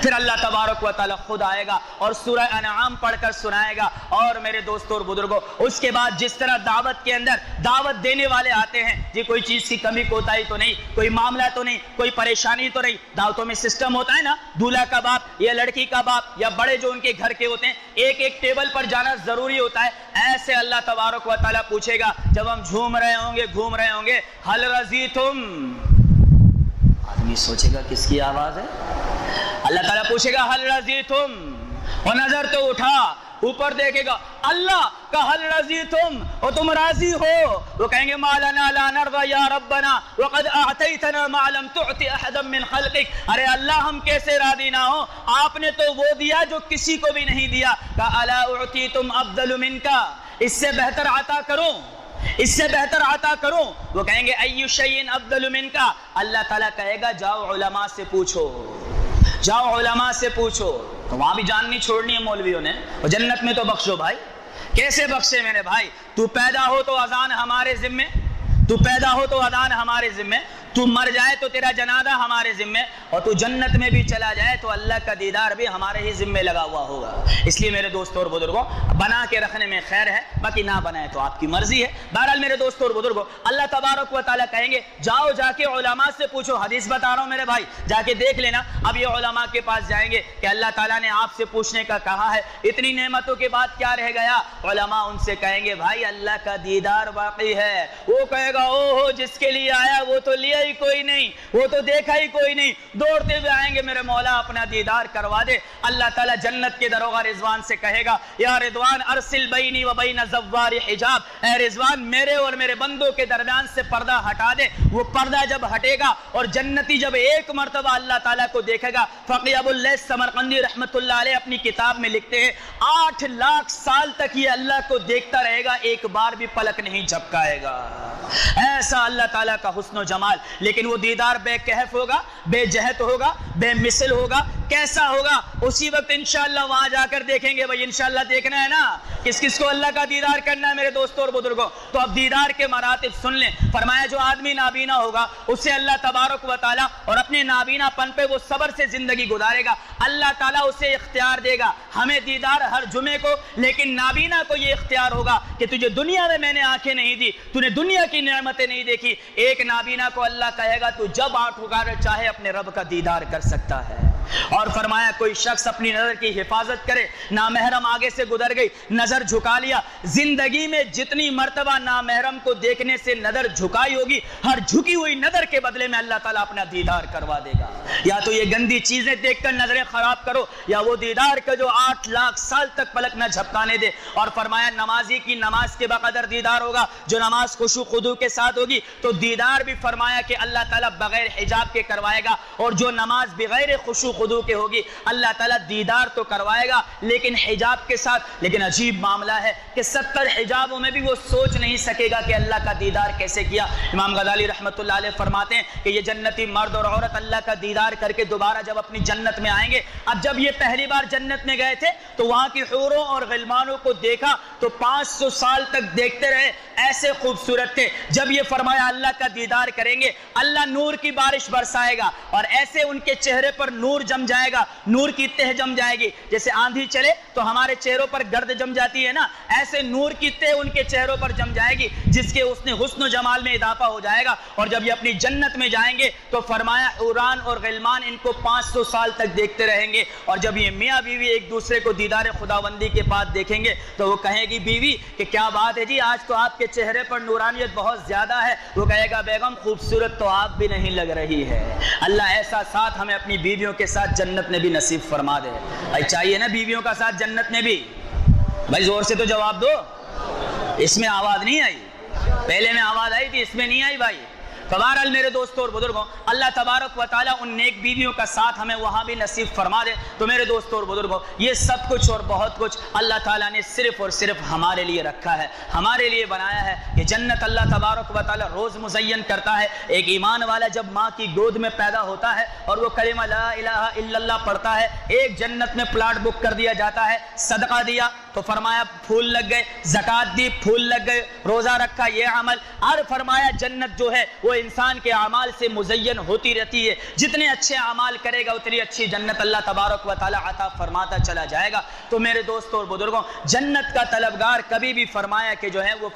پھر اللہ تبارک و تعالی خود آئے گا اور سورہ انعام پڑھ کر سنائے گا. اور میرے دوستوں اور بزرگوں اس کے بعد جس طرح دعوت کے اندر دعوت دینے والے آتے ہیں, جی کوئی چیز کی کمی کوتاہی تو نہیں, کوئی معاملہ تو نہیں, کوئی پریشانی تو نہیں. دعوتوں میں سسٹم ہوتا ہے نا, دولہا کا باپ یا لڑکی کا باپ یا بڑے جو ان کے گھر کے ہوتے ہیں ایک ایک ٹیبل پر جانا ضروری ہوتا ہے. ایسے اللہ تبارک و تعالی پوچھے گا جب ہم جھوم رہے ہوں گے, گھوم رہے ہوں گے, حل رضیتم, آدمی سوچے گا کس کی آواز ہے. اللہ تعالیٰ پوچھے گا حل رضیتم, اور نظر تو اٹھا اوپر دیکھے گا اللہ کا حل رضیتم, اور تم راضی ہو. وہ کہیں گے ما لنا لا نرضى یا ربنا وقد اعطیتنا ما لم تعط احدا من خلقك. ارے اللہ ہم کیسے راضی نہ ہو, آپ نے تو وہ دیا جو کسی کو بھی نہیں دیا. کہ الا اعطیتم افضل منک, اس سے بہتر عطا کروں, اس سے بہتر عطا کروں. وہ کہیں گے ای شیء افضل منک. اللہ تعالیٰ کہے گا جاؤ علماء سے پوچھو, جاؤ علماء سے پوچھو. تو وہاں بھی جان نہیں چھوڑنی ہے مولویوں نے, اور جنت میں تو بخشو بھائی. کیسے بخشے میرے بھائی؟ تو پیدا ہو تو اذان ہمارے ذمے, تو پیدا ہو تو اذان ہمارے ذمے, تو مر جائے تو تیرا جنازہ ہمارے ذمے, اور تو جنت میں بھی چلا جائے تو اللہ کا دیدار بھی ہمارے ہی ذمے لگا ہوا ہوگا. اس لیے میرے دوستوں اور بزرگوں بنا کے رکھنے میں خیر ہے, باقی نہ بنائے تو آپ کی مرضی ہے. بہرحال میرے دوستوں اور بزرگوں اللہ تبارک و تعالیٰ کہیں گے جاؤ جا کے علماء سے پوچھو. حدیث بتا رہا ہوں میرے بھائی, جا کے دیکھ لینا. اب یہ علماء کے پاس جائیں گے کہ اللہ تعالیٰ نے آپ سے پوچھنے کا کہا ہے, اتنی نعمتوں کے بعد کیا رہ گیا. علماء ان سے کہیں گے بھائی اللہ کا دیدار باقی ہے. وہ کہے گا او ہو جس کے لیے آیا وہ تو لیا ہی کوئی نہیں, وہ تو دیکھا ہی کوئی نہیں, دوڑتے ہوئے آئیں گے میرے مولا اپنا دیدار کروا دے. اللہ تعالیٰ جنت کے دروغہ رضوان سے کہے گا یا رضوان ارسل بینی و بین زوار حجاب, اے رضوان میرے اور میرے بندوں کے درمیان سے پردہ ہٹا دے. وہ پردہ جب ہٹے گا اور جنتی جب ایک مرتبہ اللہ تعالیٰ کو دیکھے گا, فقیہ ابو اللیث سمرقندی رحمت اللہ علیہ اپنی کتاب میں لکھتے ہیں 8 لاکھ سال تک یہ اللہ کو دیکھتا رہے گا, ایک بار بھی پلک نہیں جھپکائے گا. ایسا اللہ تعالیٰ کا حسن و جمال. لیکن وہ دیدار بے کیف ہوگا, بے جہت ہوگا, بے مثل ہوگا. کیسا ہوگا؟ اسی وقت انشاءاللہ وہاں جا کر دیکھیں گے. بھائی انشاءاللہ دیکھنا ہے نا, کس کس کو اللہ کا دیدار کرنا ہے میرے دوستوں اور بزرگوں. تو اب دیدار کے مراتب سن لیں. فرمایا جو آدمی نابینا ہوگا اسے اللہ تبارک و تعالیٰ اور اپنے نابینا پن پہ وہ صبر سے زندگی گزارے گا. اللہ تعالیٰ اسے اختیار دے گا ہمیں دیدار ہر جمعے کو, لیکن نابینا کو یہ اختیار ہوگا کہ تجھے دنیا میں نے آنکھیں نہیں دی, تو نے دنیا کی نعمتیں نہیں دیکھی. ایک نابینا کو اللہ کہے گا تو جب آنکھ اٹھا کر چاہے اپنے رب کا دیدار کر سکتا ہے. اور فرمایا کوئی شخص اپنی نظر کی حفاظت کرے, نامحرم آگے سے گزر گئی, نظر جھکا لیا. زندگی میں جتنی مرتبہ نامحرم کو دیکھنے سے نظر جھکائی ہوگی, ہر جھکی ہوئی نظر کے بدلے میں اللہ تعالیٰ اپنا دیدار کروا دے گا. یا تو یہ گندی چیزیں دیکھ کر نظریں خراب کرو, یا وہ دیدار کا جو 8 لاکھ سال تک پلک نہ جھپکانے دے. اور فرمایا نمازی کی نماز کے بقدر دیدار ہوگا, جو نماز خشوع خضوع کے ساتھ ہوگی تو دیدار بھی فرمایا کہ اللہ تعالیٰ بغیر حجاب کے کروائے گا. اور جو نماز بغیر خشوع خضوع کے ہوگی اللہ تعالیٰ دیدار تو کروائے گا لیکن حجاب کے ساتھ. لیکن عجیب معاملہ ہے کہ 70 حجابوں میں بھی وہ سوچ نہیں سکے گا کہ اللہ کا دیدار کیسے کیا. امام غزالی رحمت اللہ علیہ فرماتے ہیں کہ یہ جنتی مرد اور عورت اللہ کا دیدار کر کے دوبارہ جب اپنی جنت میں آئیں گے, اب جب یہ پہلی بار جنت میں گئے تھے تو وہاں کی حوروں اور غلمانوں کو دیکھا تو 500 سال تک دیکھتے رہے, ایسے خوبصورت تھے. جب یہ فرمایا اللہ کا دیدار کریں گے اللہ نور کی بارش برسائے گا اور ایسے ان کے چہرے پر نور جم جائے گا, نور کی تہ جم جائے گی. جیسے آندھی چلے تو ہمارے چہروں پر گرد جم جاتی ہے نا, ایسے نور کی تہ ان کے چہروں پر جم جائے گی جس کے اس نے حسن و جمال میں اضافہ ہو جائے گا. اور جب یہ اپنی جنت میں جائیں گے تو فرمایا حوران اور غلمان ان کو 500 سال تک دیکھتے رہیں گے. اور جب یہ میاں بیوی ایک دوسرے کو دیدار خداوندی کے بعد دیکھیں گے تو وہ کہے گی بیوی کہ کیا بات ہے جی, آج تو آپ کے چہرے پر نورانیت بہت زیادہ ہے. وہ کہے گا بیگم خوبصورت تو آپ بھی نہیں لگ رہی ہے. اللہ ایسا ساتھ ہمیں اپنی بیویوں کے ساتھ جنت میں بھی نصیب فرما دے. بھائی چاہیے نا بیویوں کا ساتھ جنت میں بھی؟ بھائی زور سے تو جواب دو. اس میں آواز نہیں آئی, پہلے میں آواز آئی تھی, اس میں نہیں آئی بھائی. تو بہرحال میرے دوستوں اور بزرگوں اللہ تبارک و تعالیٰ ان نیک بیویوں کا ساتھ ہمیں وہاں بھی نصیب فرما دے. تو میرے دوستوں اور بزرگوں یہ سب کچھ اور بہت کچھ اللہ تعالیٰ نے صرف اور صرف ہمارے لیے رکھا ہے, ہمارے لیے بنایا ہے. یہ جنت اللہ تبارک و تعالیٰ روز مزین کرتا ہے. ایک ایمان والا جب ماں کی گود میں پیدا ہوتا ہے اور وہ کلمہ لا الہ الا اللہ پڑھتا ہے, ایک جنت میں پلاٹ بک کر دیا جاتا ہے. صدقہ دیا تو فرمایا پھول لگ گئے, زکوٰۃ دی پھول لگ گئے, روزہ رکھا یہ عمل. اور فرمایا جنت جو ہے وہ انسان کے اعمال سے مزین ہوتی رہتی ہے. جتنے اچھے اعمال کرے گا اتنی اچھی جنت اللہ تبارک و تعالیٰ عطا فرماتا چلا جائے گا. تو میرے دوستوں اور بزرگوں جنت کا طلبگار کبھی بھی فرمایا کہ جو ہے وہ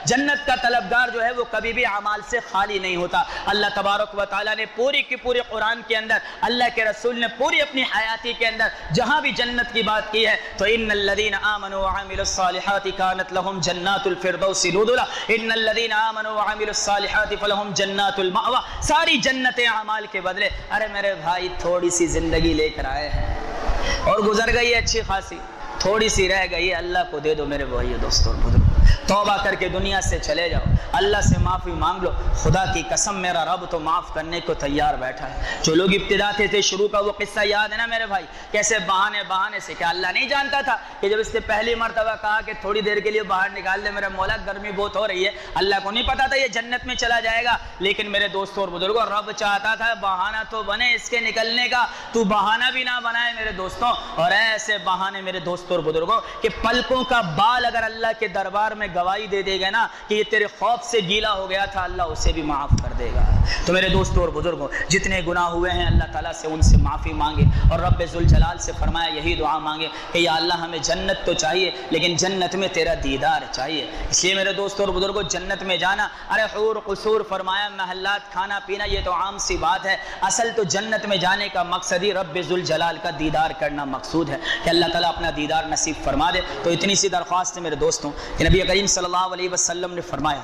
جنت کا طلبگار جو ہے وہ کبھی بھی اعمال سے خالی نہیں ہوتا. اللہ تبارک و تعالیٰ نے پوری کی پوری قرآن کے اندر, اللہ کے رسول نے پوری اپنی حیاتی کے اندر جہاں بھی جنت کی بات کی ہے تو ان الذین آمنوا وعملوا الصالحات كانت لهم جنات الفردوس نزلا, ان الذین آمنوا وعملوا الصالحات فلهم جنات المأوى. ساری جنتیں اعمال کے بدلے. ارے میرے بھائی تھوڑی سی زندگی لے کر آئے ہیں اور گزر گئی ہے اچھی خاصی, تھوڑی سی رہ گئی ہے, اللہ کو دے دو میرے بھائی دوستوں اور بزرگوں. توبہ کر کے دنیا سے چلے جاؤ, اللہ سے معافی مانگ لو. خدا کی قسم میرا رب تو معاف کرنے کو تیار بیٹھا ہے. جو لوگ ابتدا تھے شروع کا وہ قصہ یاد ہے نا میرے بھائی, کیسے بہانے سے, کیا اللہ نہیں جانتا تھا کہ جب اس نے پہلی مرتبہ کہا کہ تھوڑی دیر کے لیے باہر نکال دے میرے مولا گرمی بہت ہو رہی ہے, اللہ کو نہیں پتا تھا یہ جنت میں چلا جائے گا. لیکن میرے دوستوں اور بزرگوں رب چاہتا تھا بہانہ تو بنے اس کے نکلنے کا, تو بہانہ بھی نہ بنائے میرے دوستوں. اور ایسے بہانے میرے دوستوں اور بزرگوں کہ پلکوں کا بال اگر اللہ کے دربار میں گواہی دے دے گا نا کہ یہ تیرے خوف سے گیلا ہو گیا تھا, اللہ اسے بھی معاف کر دے گا. تو میرے دوستوں اور بزرگوں جتنے گناہ ہوئے ہیں اللہ تعالیٰ سے ان سے معافی مانگے اور رب ذوالجلال سے فرمایا یہی دعا مانگے کہ یا اللہ ہمیں جنت تو چاہیے لیکن جنت میں تیرا دیدار چاہیے. اس لیے میرے دوستوں اور بزرگوں جنت میں جانا, ارے حور قصور فرمایا محلات کھانا پینا یہ تو عام سی بات ہے, اصل تو جنت میں جانے کا مقصد ہی رب ذوالجلال کا دیدار کرنا مقصود ہے کہ اللہ تعالیٰ اپنا دیدار نصیب فرما دے. تو اتنی سی درخواست ہے میرے دوستوں کہ نبی کریم صلی اللہ علیہ وسلم نے فرمایا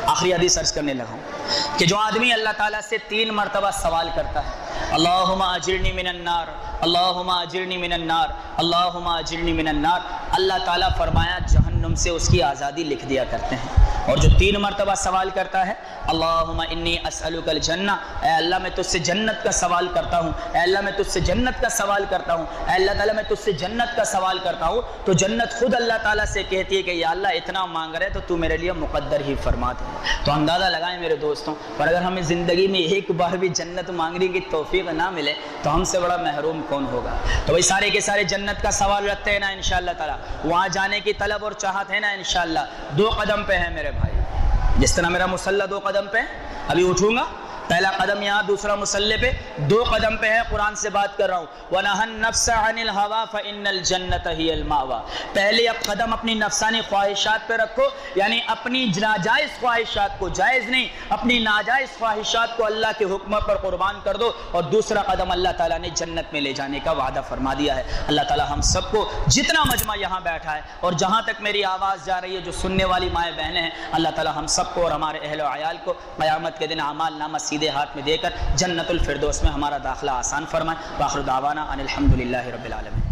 آخری حدیث عرض کرنے لگا ہوں کہ جو آدمی اللہ تعالیٰ سے 3 مرتبہ سوال کرتا ہے اللہم اجرنی من النار، اللہم اجرنی من النار، اللہم اجرنی من النار، اللہ تعالیٰ فرمایا جہنم سے اس کی آزادی لکھ دیا کرتے ہیں۔ اور جو 3 مرتبہ سوال کرتا ہے اللہم انی اسألک الجنہ، اے اللہ میں تجھ سے جنت کا سوال کرتا ہوں، اے اللہ میں تجھ سے جنت کا سوال کرتا ہوں، اے اللہ تعالیٰ میں تجھ سے جنت کا سوال کرتا ہوں، تو جنت خود اللہ تعالیٰ سے کہتی ہے کہ یا اللہ اتنا مانگ رہے تو تو میرے لیے مقدر ہی فرما دے۔ تو اندازہ لگائیں میرے دوستوں، پر اگر ہمیں زندگی میں ایک بار بھی جنت مانگنے کی توفیق نہ ملے تو ہم سے بڑا محروم کون ہوگا؟ تو بھائی سارے کے سارے جنت کا سوال رکھتے ہیں نا انشاءاللہ تعالیٰ، وہاں جانے کی طلب اور چاہت ہے نا انشاءاللہ۔ 2 قدم پہ ہے میرے بھائی، جس طرح میرا مصلی 2 قدم پہ، ابھی اٹھوں گا پہلا قدم یہاں، دوسرا مصلی پہ، 2 قدم پہ ہے، قرآن سے بات کر رہا ہوں۔ وَنَهَى النَّفْسَ عَنِ الْهَوَىٰ فَإِنَّ الْجَنَّةَ هِيَ الْمَأْوَىٰ، پہلے اب قدم اپنی نفسانی خواہشات پہ رکھو، یعنی اپنی ناجائز خواہشات کو، جائز نہیں، اپنی ناجائز خواہشات کو اللہ کے حکم پر قربان کر دو، اور دوسرا قدم اللہ تعالیٰ نے جنت میں لے جانے کا وعدہ فرما دیا ہے۔ اللہ تعالیٰ ہم سب کو، جتنا مجمع یہاں بیٹھا ہے اور جہاں تک میری آواز جا رہی ہے، جو سننے والی مائیں بہنیں ہیں، اللہ تعالیٰ ہم سب کو اور ہمارے اہل و عیال کو قیامت کے دن اعمال نامہ سیدھے ہاتھ میں دے کر جنت الفردوس میں ہمارا داخلہ آسان فرمائے۔ وآخر دعوانا ان الحمد للہ رب العالمین۔